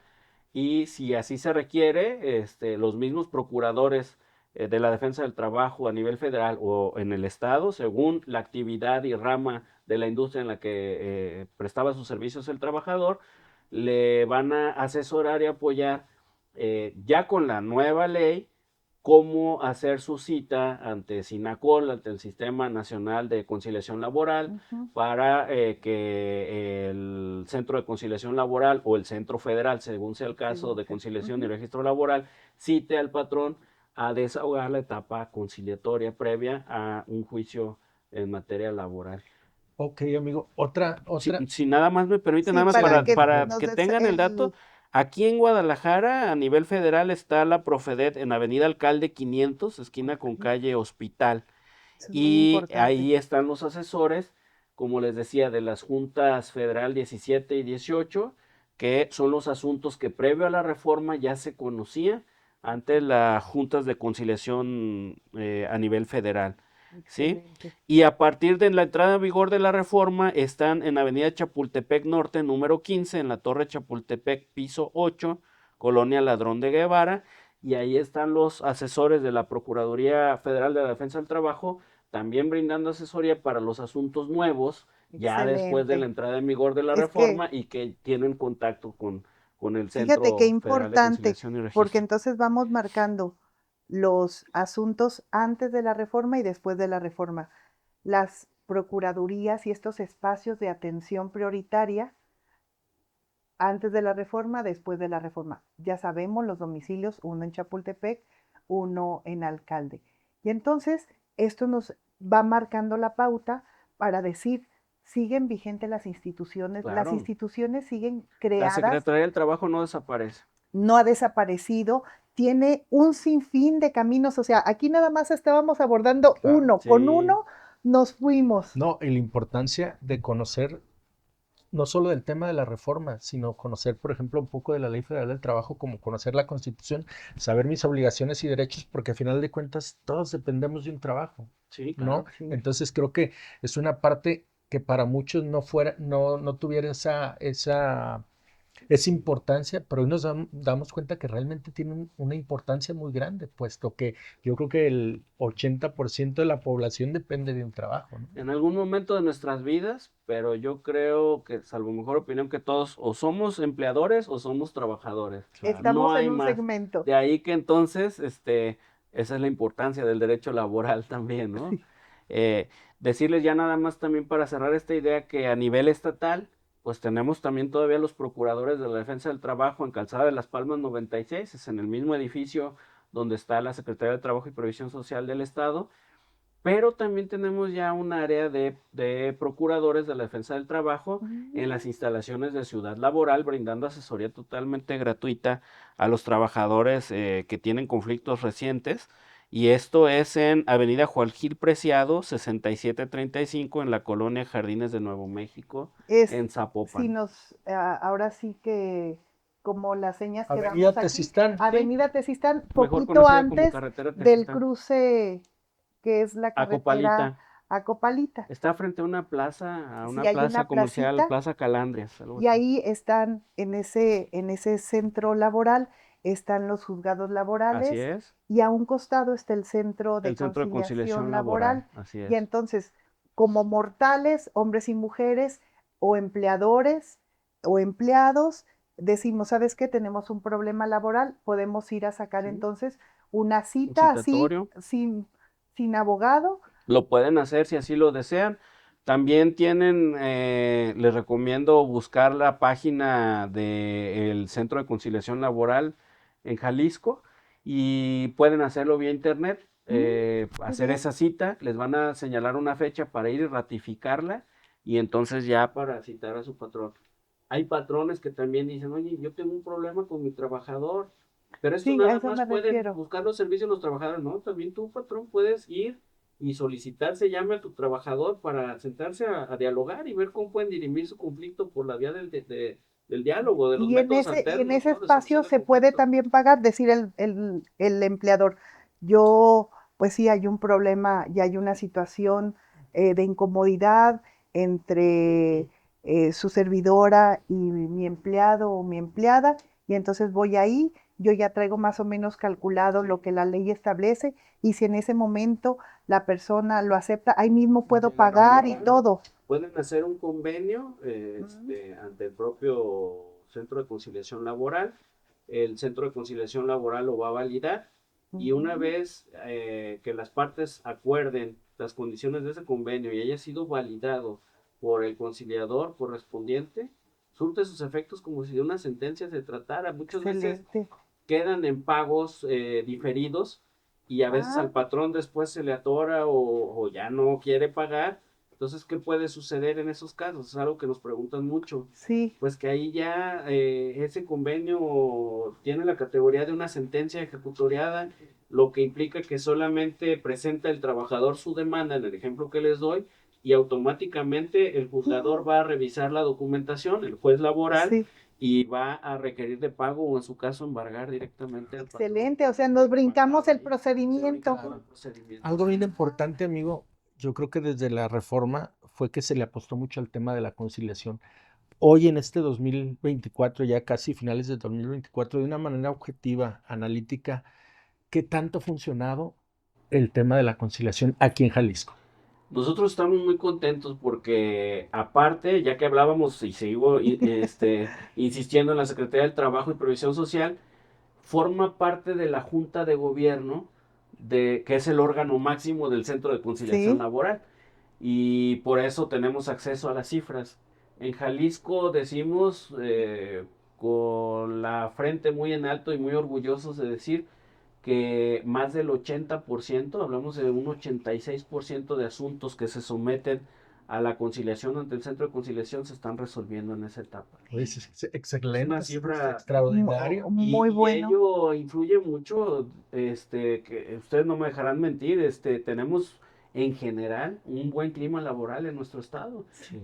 Y si así se requiere, los mismos procuradores de la defensa del trabajo a nivel federal o en el estado, según la actividad y rama de la industria en la que prestaba sus servicios el trabajador, le van a asesorar y apoyar ya con la nueva ley cómo hacer su cita ante SINACOL, ante el Sistema Nacional de Conciliación Laboral, Ujú, para que el Centro de Conciliación Laboral o el Centro Federal, según sea el caso según de sea. conciliación y Ujú. registro laboral, cite al patrón a desahogar la etapa conciliatoria previa a un juicio en materia laboral. Ok, amigo. Otra. Si nada más me permite, Sí, nada más para que para nos que des tengan el dato, aquí en Guadalajara, a nivel federal, está la Profedet en Avenida Alcalde 500, esquina con calle Hospital. eso es muy Y importante. ahí están los asesores, como les decía, de las juntas federal 17 y 18, que son los asuntos que previo a la reforma ya se conocía ante las juntas de conciliación a nivel federal. ¿Sí? Excelente. Y a partir de la entrada en vigor de la reforma están en Avenida Chapultepec Norte, número 15, en la Torre Chapultepec, piso 8, Colonia Ladrón de Guevara, y ahí están los asesores de la Procuraduría Federal de la Defensa del Trabajo, también brindando asesoría para los asuntos nuevos, ya después de la Excelente. entrada en vigor de la Es que reforma y que tienen contacto con el fíjate qué Centro Federal de importante, Conciliación y porque Registro. entonces vamos marcando los asuntos antes de la reforma y después de la reforma. Las procuradurías y estos espacios de atención prioritaria antes de la reforma, después de la reforma. Ya sabemos los domicilios, uno en Chapultepec, uno en Alcalde. Y entonces esto nos va marcando la pauta para decir, siguen vigentes las Claro, instituciones siguen la creadas, Secretaría del Trabajo no desaparece. no ha desaparecido, tiene un sinfín de caminos, o sea, aquí nada más estábamos abordando Claro. uno, con Sí, uno nos fuimos. No, y la importancia de conocer no solo del tema de la reforma, sino conocer, por ejemplo, un poco de la Ley Federal del Trabajo, como conocer la Constitución, saber mis obligaciones y derechos, porque al final de cuentas todos dependemos de un trabajo, sí, ¿no? claro. Sí. Entonces creo que es una parte que para muchos no tuviera esa importancia, pero hoy nos damos cuenta que realmente tiene una importancia muy grande, puesto que yo creo que el 80% de la población depende de un trabajo, ¿no? En algún momento de nuestras vidas, pero yo creo que, salvo mejor opinión, que todos o somos empleadores o somos trabajadores. Claro. No Estamos hay en un más. segmento. De ahí que entonces, esa es la importancia del derecho laboral también, ¿no? Eh, Decirles ya nada más también para cerrar esta idea que a nivel estatal, pues tenemos también todavía los procuradores de la defensa del trabajo en Calzada de las Palmas 96, es en el mismo edificio donde está la Secretaría de Trabajo y Previsión Social del Estado, pero también tenemos ya un área de procuradores de la defensa del trabajo en las instalaciones de Ciudad Laboral, brindando asesoría totalmente gratuita a los trabajadores que tienen conflictos recientes. Y esto es en Avenida Juan Gil Preciado, 6735, en la colonia Jardines de Nuevo México, Es, en si Zapopan. ahora sí que, como las señas que Avenida damos aquí, Tezistán, ¿sí? Avenida Tezistán, Mejor poquito conocida como antes carretera del Tezistán. cruce que es la carretera Acopalita. a Copalita. Está frente a Sí, una hay plaza una comercial, placita Plaza Calandrias, algo y así. ahí están, en ese centro laboral, están los juzgados Así laborales es. y a un costado está el centro de El Centro de conciliación Conciliación Laboral, laboral. así Y es. entonces, como mortales, hombres y mujeres, o empleadores o empleados, decimos, ¿sabes qué? Tenemos un problema laboral, podemos ir a sacar Sí, entonces una un cita así, citatorio. sin abogado. Lo pueden hacer si así lo desean. También tienen, les recomiendo buscar la página del Centro de Conciliación Laboral en Jalisco y pueden hacerlo vía internet, Qué hacer bien. esa cita, les van a señalar una fecha para ir y ratificarla y entonces ya para citar a su patrón. Hay patrones que también dicen, oye, yo tengo un problema con mi trabajador, pero esto Sí, a nada eso más me pueden refiero. buscar los servicios de los trabajadores, ¿no? También tu patrón puedes ir y solicitar, se llame a tu trabajador para sentarse a dialogar y ver cómo pueden dirimir su conflicto por la vía del diálogo, de los métodos Y en alternos, ese ¿no? De solución espacio de se puede conflictos. también pagar, decir el empleador, yo, pues sí, hay un problema y hay una situación de incomodidad entre su servidora y mi empleado o mi empleada, y entonces voy ahí, yo ya traigo más o menos calculado lo que la ley establece, y si en ese momento la persona lo acepta, ahí mismo puedo Llegar a pagar un y acuerdo. todo. Pueden hacer un convenio Mm, ante el propio Centro de Conciliación Laboral. El Centro de Conciliación Laboral lo va a validar y una ujú. vez que las partes acuerden las condiciones de ese convenio y haya sido validado por el conciliador correspondiente, surte sus efectos como si de una sentencia se tratara. Muchas veces Excelente. quedan en pagos diferidos y a veces Ah, al patrón después se le atora o ya no quiere pagar. Entonces, ¿qué puede suceder en esos casos? Es algo que nos preguntan mucho. sí. Pues que ahí ya ese convenio tiene la categoría de una sentencia ejecutoriada, lo que implica que solamente presenta el trabajador su demanda en el ejemplo que les doy y automáticamente el juzgador va a revisar la documentación, el juez laboral, Sí, y va a requerir de pago o en su caso embargar directamente al patrón excelente. O sea, lo nos brincamos pactado el ahí. Se brinca procedimiento. todo el procedimiento. Algo bien importante, amigo, yo creo que desde la reforma fue que se le apostó mucho al tema de la conciliación. Hoy en este 2024, ya casi finales de 2024, de una manera objetiva, analítica, ¿qué tanto ha funcionado el tema de la conciliación aquí en Jalisco? Nosotros estamos muy contentos porque aparte, ya que hablábamos y sigo insistiendo en la Secretaría del Trabajo y Previsión Social, forma parte de la Junta de Gobierno, que es el órgano máximo del Centro de Conciliación Sí, Laboral. Y por eso tenemos acceso a las cifras. En Jalisco decimos con la frente muy en alto y muy orgullosos de decir que más del 80%, hablamos de un 86% de asuntos que se someten a la conciliación ante el centro de conciliación se están resolviendo en esa etapa. Es Es una excelente, es cifra extraordinario. muy y bueno. ello influye mucho, que ustedes no me dejarán mentir, tenemos en general un buen clima laboral en nuestro estado. Sí.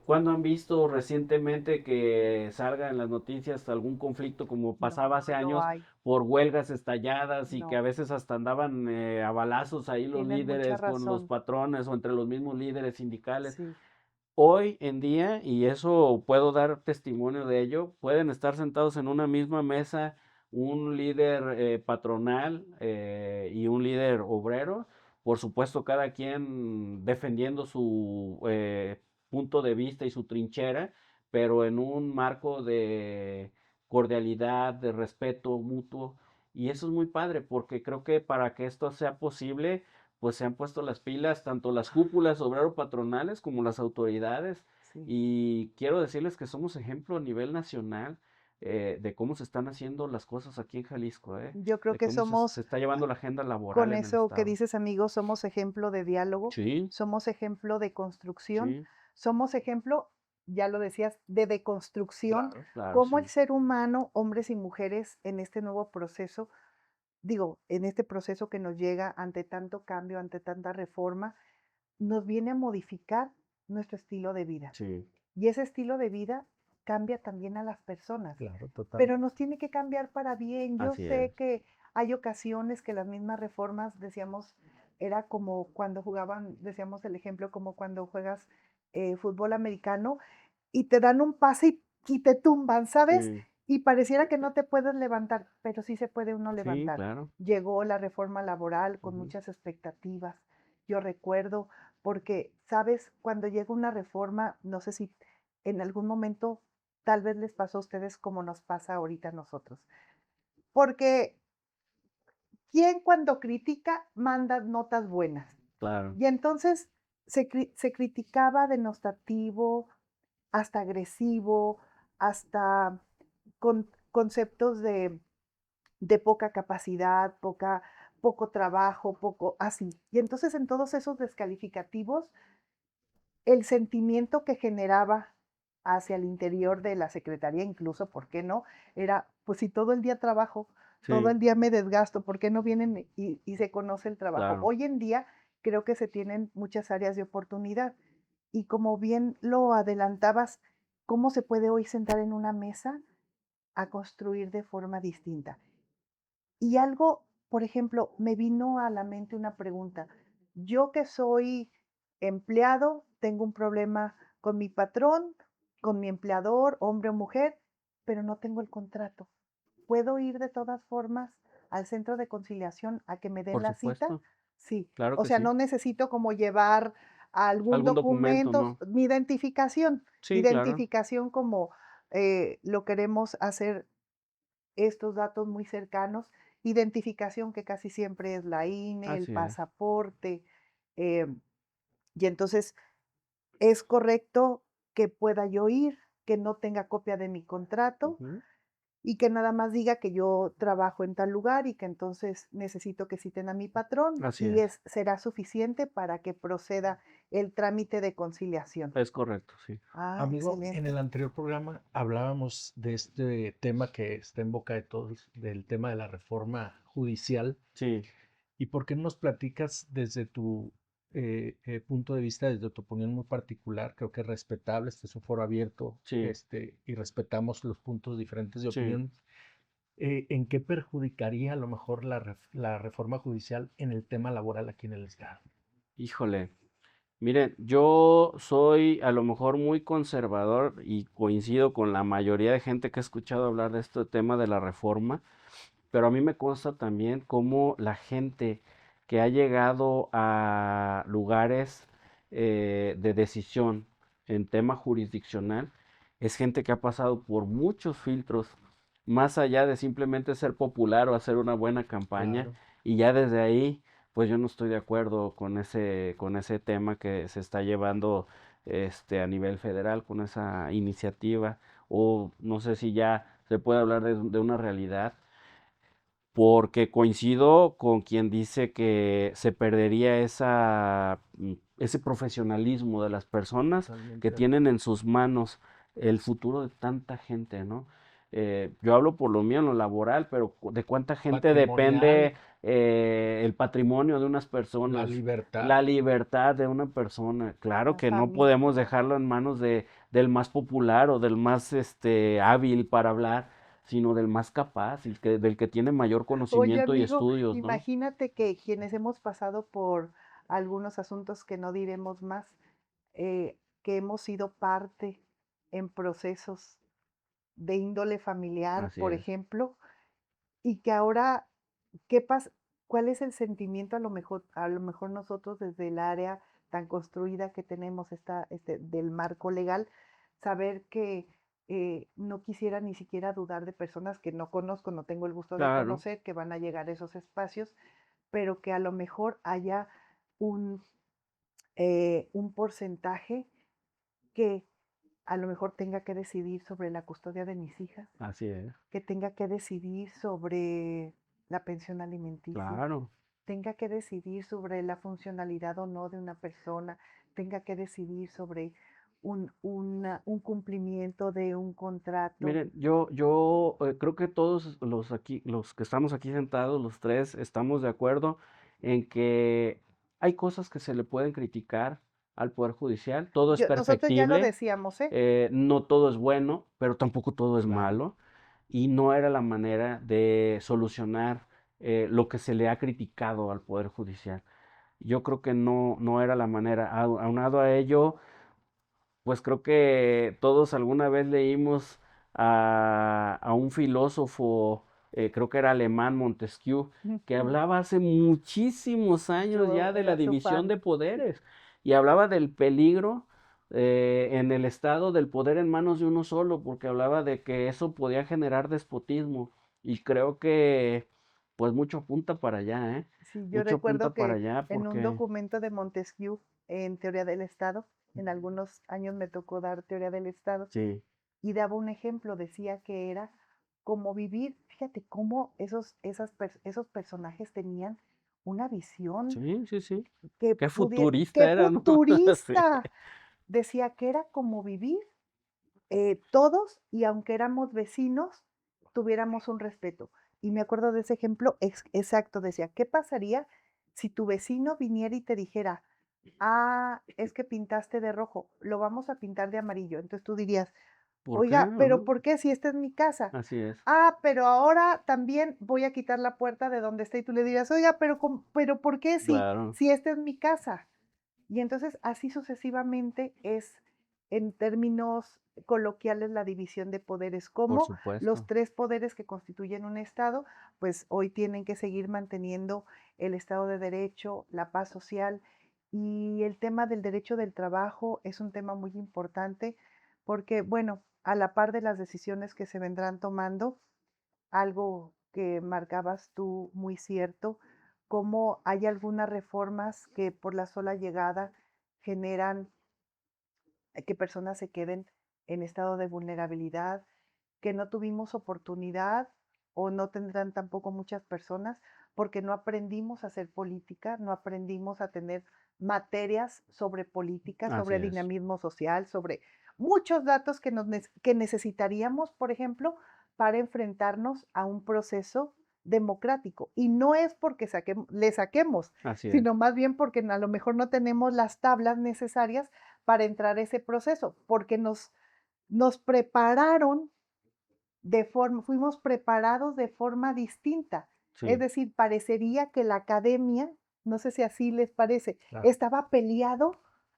¿Cuándo han visto recientemente que salga en las noticias algún conflicto como pasaba No, hace no lo años hay. por huelgas estalladas y que a No, veces hasta andaban a balazos ahí los tienes mucha líderes con los razón. patrones o entre los mismos líderes sindicales? Sí, Hoy en día, y eso puedo dar testimonio de ello, pueden estar sentados en una misma mesa un líder patronal y un líder obrero, por supuesto cada quien defendiendo su punto de vista y su trinchera, pero en un marco de cordialidad, de respeto mutuo, y eso es muy padre porque creo que para que esto sea posible, pues se han puesto las pilas tanto las cúpulas obrero-patronales como las autoridades sí. y quiero decirles que somos ejemplo a nivel nacional. de cómo se están haciendo las cosas aquí en Jalisco, Yo creo de que cómo se somos, está llevando la agenda laboral con en el eso que estado. dices, amigos, somos ejemplo de diálogo, Sí, somos ejemplo de construcción, sí, somos ejemplo, ya lo decías, de deconstrucción, Claro. claro, cómo el sí. ser humano, hombres y mujeres, en este nuevo proceso, digo, en este proceso que nos llega ante tanto cambio, ante tanta reforma, nos viene a modificar nuestro estilo de vida. Sí, Y ese estilo de vida cambia también a las personas, Claro, pero totalmente. nos tiene que cambiar para bien. Yo así es. sé que hay ocasiones que las mismas reformas, decíamos, era como cuando jugaban, decíamos el ejemplo, como cuando juegas fútbol americano y te dan un pase y te tumban, ¿sabes? Sí, Y pareciera que no te puedes levantar, pero sí se puede uno sí, levantar. claro. Llegó la reforma laboral con Ujú. muchas expectativas. Yo recuerdo, porque, ¿sabes? Cuando llega una reforma, no sé si en algún momento tal vez les pasó a ustedes como nos pasa ahorita a nosotros. Porque ¿quién cuando critica manda notas buenas? Claro, Y entonces se criticaba denostativo, hasta agresivo, hasta con conceptos de poca capacidad, poco trabajo, poco así. Y entonces en todos esos descalificativos, el sentimiento que generaba hacia el interior de la secretaría, incluso, ¿por qué no? Era, pues si todo el día trabajo, todo sí, el día me desgasto, ¿por qué no vienen y se conoce el trabajo? claro. Hoy en día creo que se tienen muchas áreas de oportunidad. Y como bien lo adelantabas, ¿cómo se puede hoy sentar en una mesa a construir de forma distinta? Y algo, por ejemplo, me vino a la mente una pregunta. Yo que soy empleado, tengo un problema con mi patrón, con mi empleador, hombre o mujer, pero no tengo el contrato. ¿Puedo ir de todas formas al centro de conciliación a que me den Por la cita? supuesto, Sí. claro O que sea, sí. no necesito como llevar algún ¿Algún documento? documento, No. mi identificación, Sí, claro. identificación como lo queremos hacer estos datos muy cercanos, identificación que casi siempre es la INE, el Así es. pasaporte, eh, y entonces es correcto que pueda yo ir, que no tenga copia de mi contrato Ujú. y que nada más diga que yo trabajo en tal lugar y que entonces necesito que citen a mi patrón Así y es. será suficiente para que proceda el trámite de conciliación. Es correcto, sí. Ah, Amigo, en el excelente. anterior programa hablábamos de este tema que está en boca de todos, del tema de la reforma judicial. Sí, ¿Y por qué no nos platicas desde tu punto de vista, desde tu opinión muy particular? Creo que es respetable, este es un foro abierto, sí, y respetamos los puntos diferentes de sí. opinión. ¿En qué perjudicaría a lo mejor la reforma judicial en el tema laboral aquí en el estado? Híjole. Miren, yo soy a lo mejor muy conservador y coincido con la mayoría de gente que ha escuchado hablar de este tema de la reforma, pero a mí me consta también cómo la gente que ha llegado a lugares de decisión en tema jurisdiccional es gente que ha pasado por muchos filtros, más allá de simplemente ser popular o hacer una buena campaña, Claro. y ya desde ahí, pues yo no estoy de acuerdo con ese tema que se está llevando a nivel federal, con esa iniciativa, o no sé si ya se puede hablar de una realidad, porque coincido con quien dice que se perdería ese profesionalismo de las personas que Totalmente de tienen acuerdo. en sus manos el futuro de tanta gente, ¿no? Yo hablo por lo mío en lo laboral, pero de cuánta gente Patrimonial, depende el patrimonio de unas la personas, libertad. la libertad de una persona. Claro La que no podemos familia. dejarlo en manos del más popular o del más hábil para hablar, sino del más capaz, del que tiene mayor Oye, conocimiento y amigo, estudios, ¿no? imagínate que quienes hemos pasado por algunos asuntos que no diremos más, que hemos sido parte en procesos de índole familiar, Así por es. ejemplo, y que ahora, ¿qué pasa? ¿Cuál es el sentimiento a lo mejor nosotros desde el área tan construida que tenemos del marco legal, saber que no quisiera ni siquiera dudar de personas que no conozco, no tengo el gusto de Claro, conocer, que van a llegar a esos espacios, pero que a lo mejor haya un, un porcentaje que a lo mejor tenga que decidir sobre la custodia de mis hijas, Así es, que tenga que decidir sobre la pensión alimenticia, claro. tenga que decidir sobre la funcionalidad o no de una persona, tenga que decidir sobre un cumplimiento de un contrato. Miren, yo creo que todos los aquí, los que estamos aquí sentados, los tres, estamos de acuerdo en que hay cosas que se le pueden criticar al Poder Judicial. Todo es Nosotros ya lo perfectible, decíamos, ¿eh? no todo es bueno, pero tampoco todo es Claro. malo. Y no era la manera de solucionar lo que se le ha criticado al Poder Judicial. Yo creo que no era la manera. Aunado a ello, pues creo que todos alguna vez leímos a un filósofo, creo que era alemán, Montesquieu, que Ujú. hablaba hace muchísimos años Yo ya de la era su división fan. de poderes y hablaba del peligro en el estado del poder en manos de uno solo, porque hablaba de que eso podía generar despotismo y creo que pues mucho apunta para allá, ¿eh? Sí, yo Mucho recuerdo apunta para que allá en un porque documento de Montesquieu, en Teoría del Estado, en algunos años me tocó dar Teoría del Estado, sí, y daba un ejemplo, decía que era como vivir, fíjate cómo esos personajes tenían una visión sí, sí, sí. que Qué pudiera, futurista ¡qué era, ¿no? Sí. futurista! Decía que era como vivir todos, y aunque éramos vecinos, tuviéramos un respeto. Y me acuerdo de ese ejemplo exacto, decía, ¿qué pasaría si tu vecino viniera y te dijera, ah, es que pintaste de rojo, lo vamos a pintar de amarillo? Entonces tú dirías, ¿Por qué? oiga, Ajá, pero ¿por qué si esta es mi casa? así es. Ah, pero ahora también voy a quitar la puerta de donde está, y tú le dirías, oiga, pero, pero ¿por qué Claro, si esta es mi casa? Y entonces así sucesivamente es, en términos coloquiales, la división de poderes, por como los supuesto. tres poderes que constituyen un Estado, pues hoy tienen que seguir manteniendo el Estado de Derecho, la paz social, y el tema del derecho del trabajo es un tema muy importante porque, bueno, a la par de las decisiones que se vendrán tomando, algo que marcabas tú muy cierto, cómo hay algunas reformas que por la sola llegada generan que personas se queden en estado de vulnerabilidad, que no tuvimos oportunidad o no tendrán tampoco muchas personas porque no aprendimos a hacer política, no aprendimos a tener materias sobre política, Así sobre es. dinamismo social, sobre muchos datos que necesitaríamos, por ejemplo, para enfrentarnos a un proceso democrático. Y no es porque le saquemos, Así es. sino más bien porque a lo mejor no tenemos las tablas necesarias para entrar a ese proceso, porque nos prepararon fuimos preparados de forma distinta. Es Sí, decir, parecería que la academia, no sé si así les parece, Claro. estaba peleado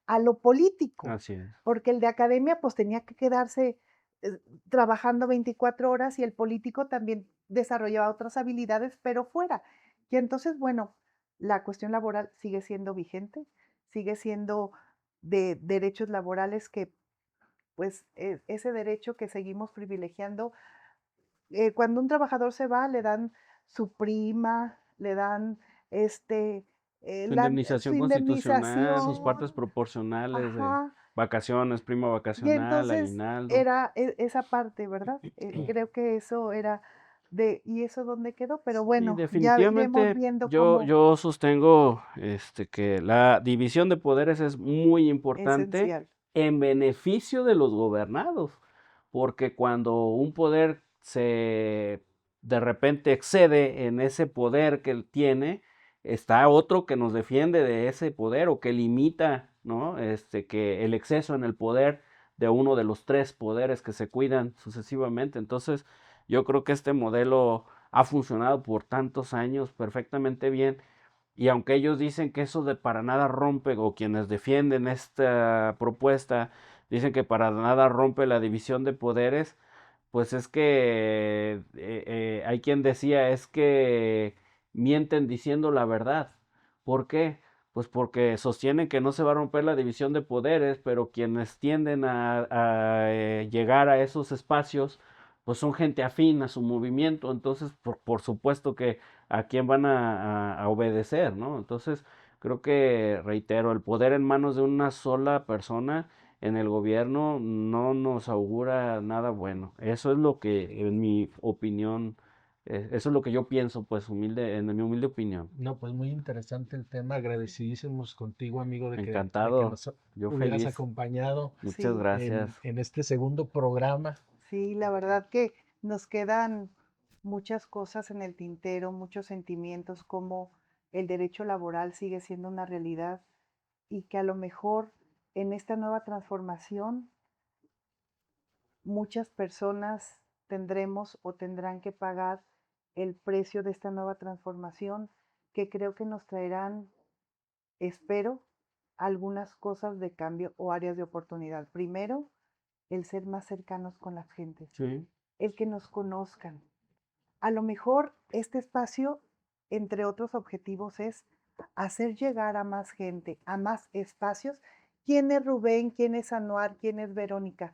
a lo político, así es. porque el de academia pues tenía que quedarse eh, trabajando 24 horas, y el político también desarrollaba otras habilidades, pero fuera. Y entonces, bueno, la cuestión laboral sigue siendo vigente, sigue siendo de derechos laborales que pues ese derecho que seguimos privilegiando. Cuando un trabajador se va, le dan su prima, le dan este, Su su indemnización constitucional, sus indemnización, partes proporcionales de ajá. vacaciones, prima Y vacacional, entonces aguinaldo. era esa parte, ¿verdad? Creo que eso era ¿y eso dónde quedó? Pero Sí, bueno, ya iremos definitivamente viendo yo, cómo yo sostengo que la división de poderes es muy importante esencial. en beneficio de los gobernados, porque cuando un poder se de repente excede en ese poder que él tiene, está otro que nos defiende de ese poder o que limita, ¿no? Que el exceso en el poder de uno de los tres poderes que se cuidan sucesivamente. Entonces, yo creo que este modelo ha funcionado por tantos años perfectamente bien. Y aunque ellos dicen que eso de para nada rompe, o quienes defienden esta propuesta dicen que para nada rompe la división de poderes, pues es que hay quien decía es que mienten diciendo la verdad. ¿Por qué? Pues porque sostienen que no se va a romper la división de poderes, pero quienes tienden a llegar a esos espacios, pues son gente afín a su movimiento, entonces por supuesto que a quién van a obedecer, ¿no? Entonces creo que, reitero, el poder en manos de una sola persona en el gobierno no nos augura nada bueno. Eso es lo que, en mi opinión, eso es lo que yo pienso, pues en mi humilde opinión. No, pues muy interesante el tema. Agradecidísimos contigo, amigo, de que Encantado, nos yo hubieras feliz. acompañado Muchas Sí, gracias. en este segundo programa. sí, la verdad que nos quedan muchas cosas en el tintero, muchos sentimientos, como el derecho laboral sigue siendo una realidad y que a lo mejor en esta nueva transformación muchas personas tendremos o tendrán que pagar el precio de esta nueva transformación, que creo que nos traerán, espero, algunas cosas de cambio o áreas de oportunidad. Primero, el ser más cercanos con las gentes, Sí, el que nos conozcan. A lo mejor este espacio, entre otros objetivos, es hacer llegar a más gente, a más espacios. ¿Quién es Rubén? ¿Quién es Anuar? ¿Quién es Verónica?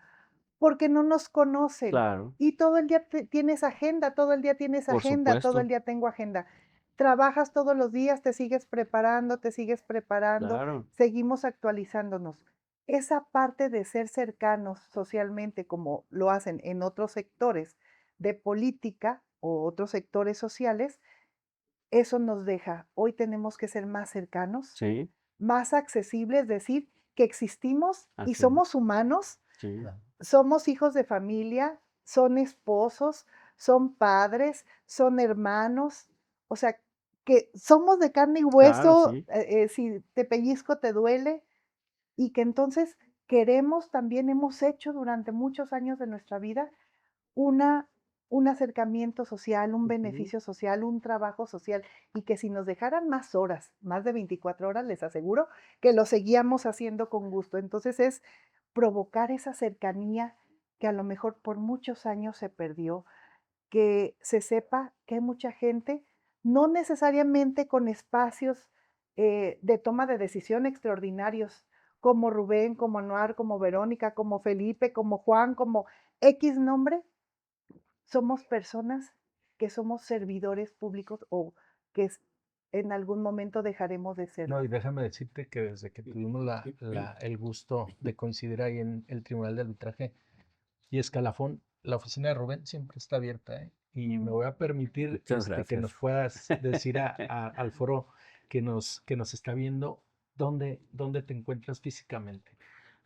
Porque no nos conocen. claro, Y todo el día tienes agenda, todo el día tienes por agenda, todo el supuesto, día tengo agenda. Trabajas todos los días, te sigues preparando, claro, seguimos actualizándonos. Esa parte de ser cercanos socialmente, como lo hacen en otros sectores de política o otros sectores sociales, eso nos deja. Hoy tenemos que ser más cercanos, sí, más accesibles, decir que existimos y así es, somos humanos, sí, somos hijos de familia, son esposos, son padres, son hermanos, o sea, que somos de carne y claro, hueso, sí, si te pellizco te duele, y que entonces queremos, también hemos hecho durante muchos años de nuestra vida una, un acercamiento social, un ujú, beneficio social, un trabajo social, y que si nos dejaran más horas, más de 24 horas, les aseguro que lo seguíamos haciendo con gusto. Entonces es provocar esa cercanía que a lo mejor por muchos años se perdió, que se sepa que hay mucha gente, no necesariamente con espacios de toma de decisión extraordinarios, como Rubén, como Anuar, como Verónica, como Felipe, como Juan, como X nombre, somos personas que somos servidores públicos o que en algún momento dejaremos de No, serlo. y déjame decirte que desde que tuvimos el gusto de coincidir ahí en el Tribunal de Arbitraje y Escalafón, la oficina de Rubén siempre está abierta, ¿eh? Y me Mm. voy a permitir muchas que gracias. nos puedas decir al foro que nos está viendo dónde te encuentras físicamente.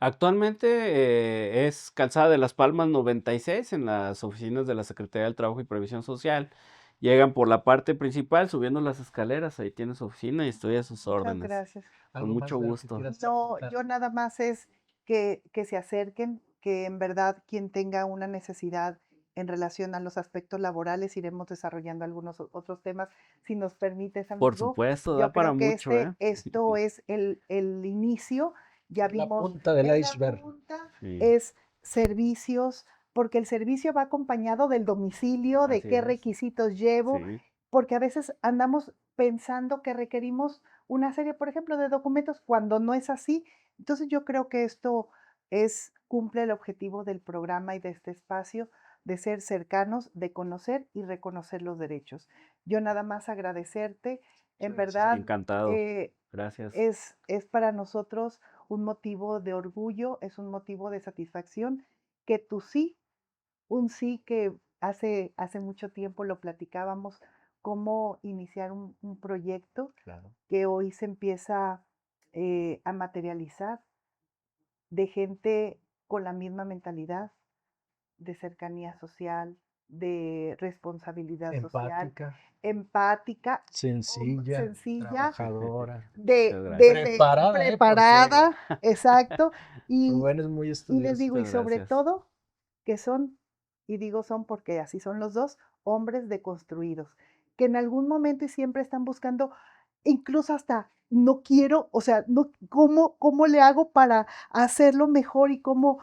Actualmente es Calzada de las Palmas 96 en las oficinas de la Secretaría del Trabajo y Previsión Social. Llegan por la parte principal subiendo las escaleras, ahí tienes su oficina y estoy a sus Muchas órdenes. gracias. Con ¿Algo más, mucho Vero, que gusto. quieras No, apuntar? yo nada más es que se acerquen, que en verdad quien tenga una necesidad en relación a los aspectos laborales, iremos desarrollando algunos otros temas. Si nos permites, Por amigo, supuesto, yo da para creo que mucho, ¿eh? esto es el inicio. Ya La vimos punta del en la iceberg. punta Sí, es servicios, porque el servicio va acompañado del domicilio, de así qué es. requisitos llevo, Sí, porque a veces andamos pensando que requerimos una serie, por ejemplo, de documentos cuando no es así. Entonces yo creo que esto cumple el objetivo del programa y de este espacio de ser cercanos, de conocer y reconocer los derechos. Yo nada más agradecerte, en Muchas gracias, verdad amigo. encantado. eh, Gracias. es para nosotros un motivo de orgullo, es un motivo de satisfacción que tu sí, un sí que hace mucho tiempo lo platicábamos, cómo iniciar un proyecto Claro. que hoy se empieza a materializar de gente con la misma mentalidad, de cercanía social, de responsabilidad social, Empática, empática, sencilla, sencilla, trabajadora, Muchas gracias. preparada, ¿eh? Porque preparada, exacto, y, Rubén es muy y les estudioso. digo, y Muchas sobre gracias. todo, que son, y digo son porque así son los dos, hombres deconstruidos, que en algún momento y siempre están buscando, incluso hasta, no quiero, o sea, no, ¿cómo le hago para hacerlo mejor y cómo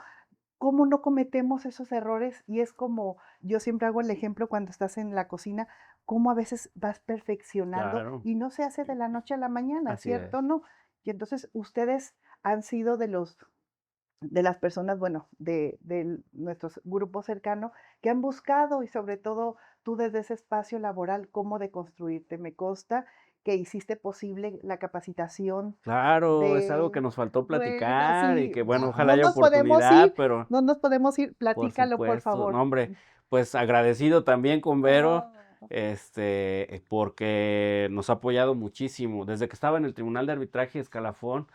no cometemos esos errores? Y es como, yo siempre hago el ejemplo cuando estás en la cocina, cómo a veces vas perfeccionando Claro, y no se hace de la noche a la mañana, así es. ¿cierto? No. Y entonces ustedes han sido de las personas, bueno, de nuestro grupo cercano, que han buscado y sobre todo tú desde ese espacio laboral, cómo deconstruirte. Me consta que hiciste posible la capacitación Claro, es algo que de... nos faltó Bueno, platicar y sí, que bueno, ojalá no haya nos podemos oportunidad, ir, pero no nos podemos ir, por platícalo, por supuesto, no favor. hombre, pues agradecido también con Vero, No. porque nos ha apoyado muchísimo. Desde que estaba en el Tribunal de Arbitraje Escalafón,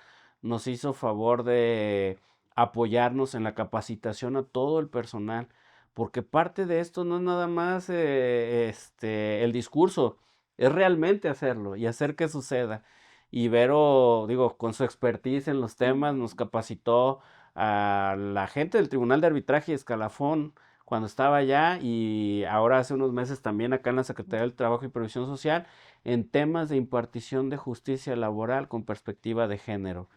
nos hizo favor de apoyarnos en la capacitación a todo el personal, porque parte de esto no es nada más el discurso, es realmente hacerlo y hacer que suceda. Y Vero, digo, con su expertise en los temas, nos capacitó a la gente del Tribunal de Arbitraje y Escalafón cuando estaba allá y ahora hace unos meses también acá en la Secretaría del Trabajo y Previsión Social en temas de impartición de justicia laboral con perspectiva de género.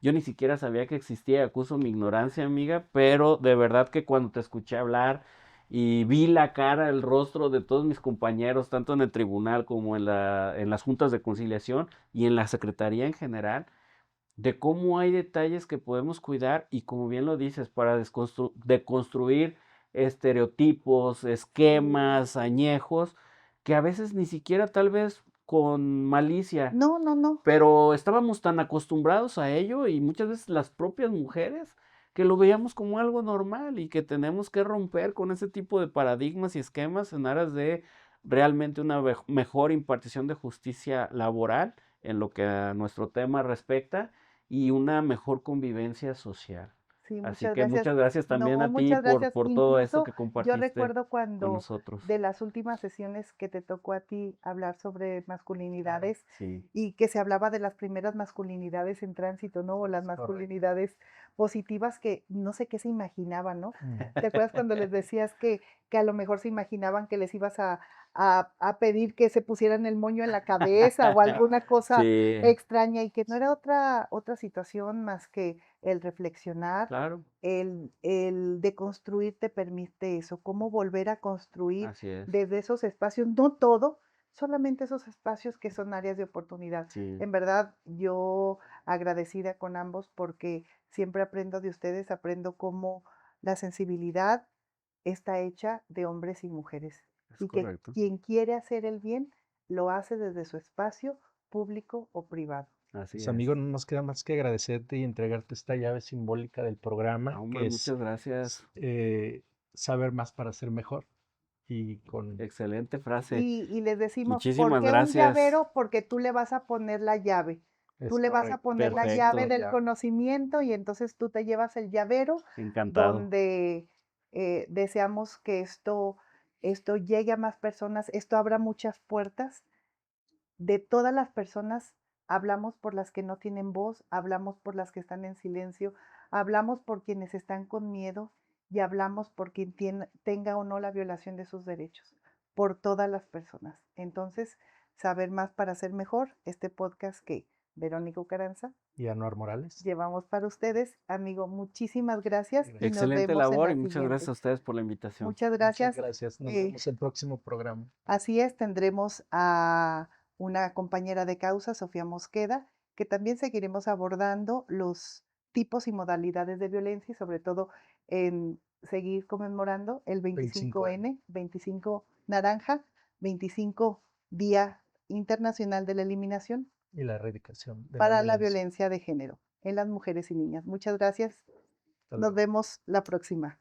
Yo ni siquiera sabía que existía, acuso mi ignorancia, amiga, pero de verdad que cuando te escuché hablar y vi la cara, el rostro de todos mis compañeros, tanto en el tribunal como en las juntas de conciliación y en la secretaría en general, de cómo hay detalles que podemos cuidar y como bien lo dices, para deconstruir estereotipos, esquemas, añejos, que a veces ni siquiera tal vez con malicia, No, no, no. pero estábamos tan acostumbrados a ello y muchas veces las propias mujeres que lo veíamos como algo normal y que tenemos que romper con ese tipo de paradigmas y esquemas en aras de realmente una mejor impartición de justicia laboral en lo que a nuestro tema respecta y una mejor convivencia social. Sí, Así muchas que gracias. muchas gracias también No, a ti muchas gracias. por todo eso Incluso que yo compartiste recuerdo con cuando nosotros. de las últimas sesiones que te tocó a ti hablar sobre masculinidades Sí, y que se hablaba de las primeras masculinidades en tránsito, ¿no? O las Correcto. masculinidades positivas que no sé qué se imaginaban, ¿no? ¿Te acuerdas cuando les decías que a lo mejor se imaginaban que les ibas a pedir que se pusieran el moño en la cabeza o alguna cosa sí, extraña y que no era otra situación más que el reflexionar, claro, el deconstruir te permite eso, cómo volver a construir así es. desde esos espacios, no todo, solamente esos espacios que son áreas de oportunidad. Sí, En verdad, yo agradecida con ambos porque siempre aprendo de ustedes, aprendo cómo la sensibilidad está hecha de hombres y mujeres es y que correcto. quien quiere hacer el bien lo hace desde su espacio público o privado. Así Pues es. amigo, no nos queda más que agradecerte y entregarte esta llave simbólica del programa, Ah, hombre, que es muchas gracias. saber más para ser mejor. Y con Excelente frase. Y les decimos, ¿por Muchísimas qué un gracias. llavero? Porque tú le vas a poner la llave. Tú es le vas a correcto, poner la Perfecto. llave la del llave. conocimiento y entonces tú te llevas el llavero Encantado. donde deseamos que esto llegue a más personas, esto abra muchas puertas. De todas las personas, hablamos por las que no tienen voz, hablamos por las que están en silencio, hablamos por quienes están con miedo y hablamos por quien tenga o no la violación de sus derechos, por todas las personas. Entonces, saber más para ser mejor, este podcast que Verónica Caranza Y Anuar Morales. llevamos para ustedes. Amigo, muchísimas gracias y Gracias. nos Excelente vemos en labor la y muchas gracias siguiente. a ustedes por la invitación. Muchas Muchas gracias. gracias. Nos Eh, vemos el próximo programa. Así es, tendremos a una compañera de causa, Sofía Mosqueda, que también seguiremos abordando los tipos y modalidades de violencia y sobre todo en seguir conmemorando el 25N, 25 naranja, 25 Día Internacional de la Eliminación Y la erradicación de la para la violencia. violencia de género en las mujeres y niñas. Muchas gracias. Hasta Nos luego. vemos la próxima.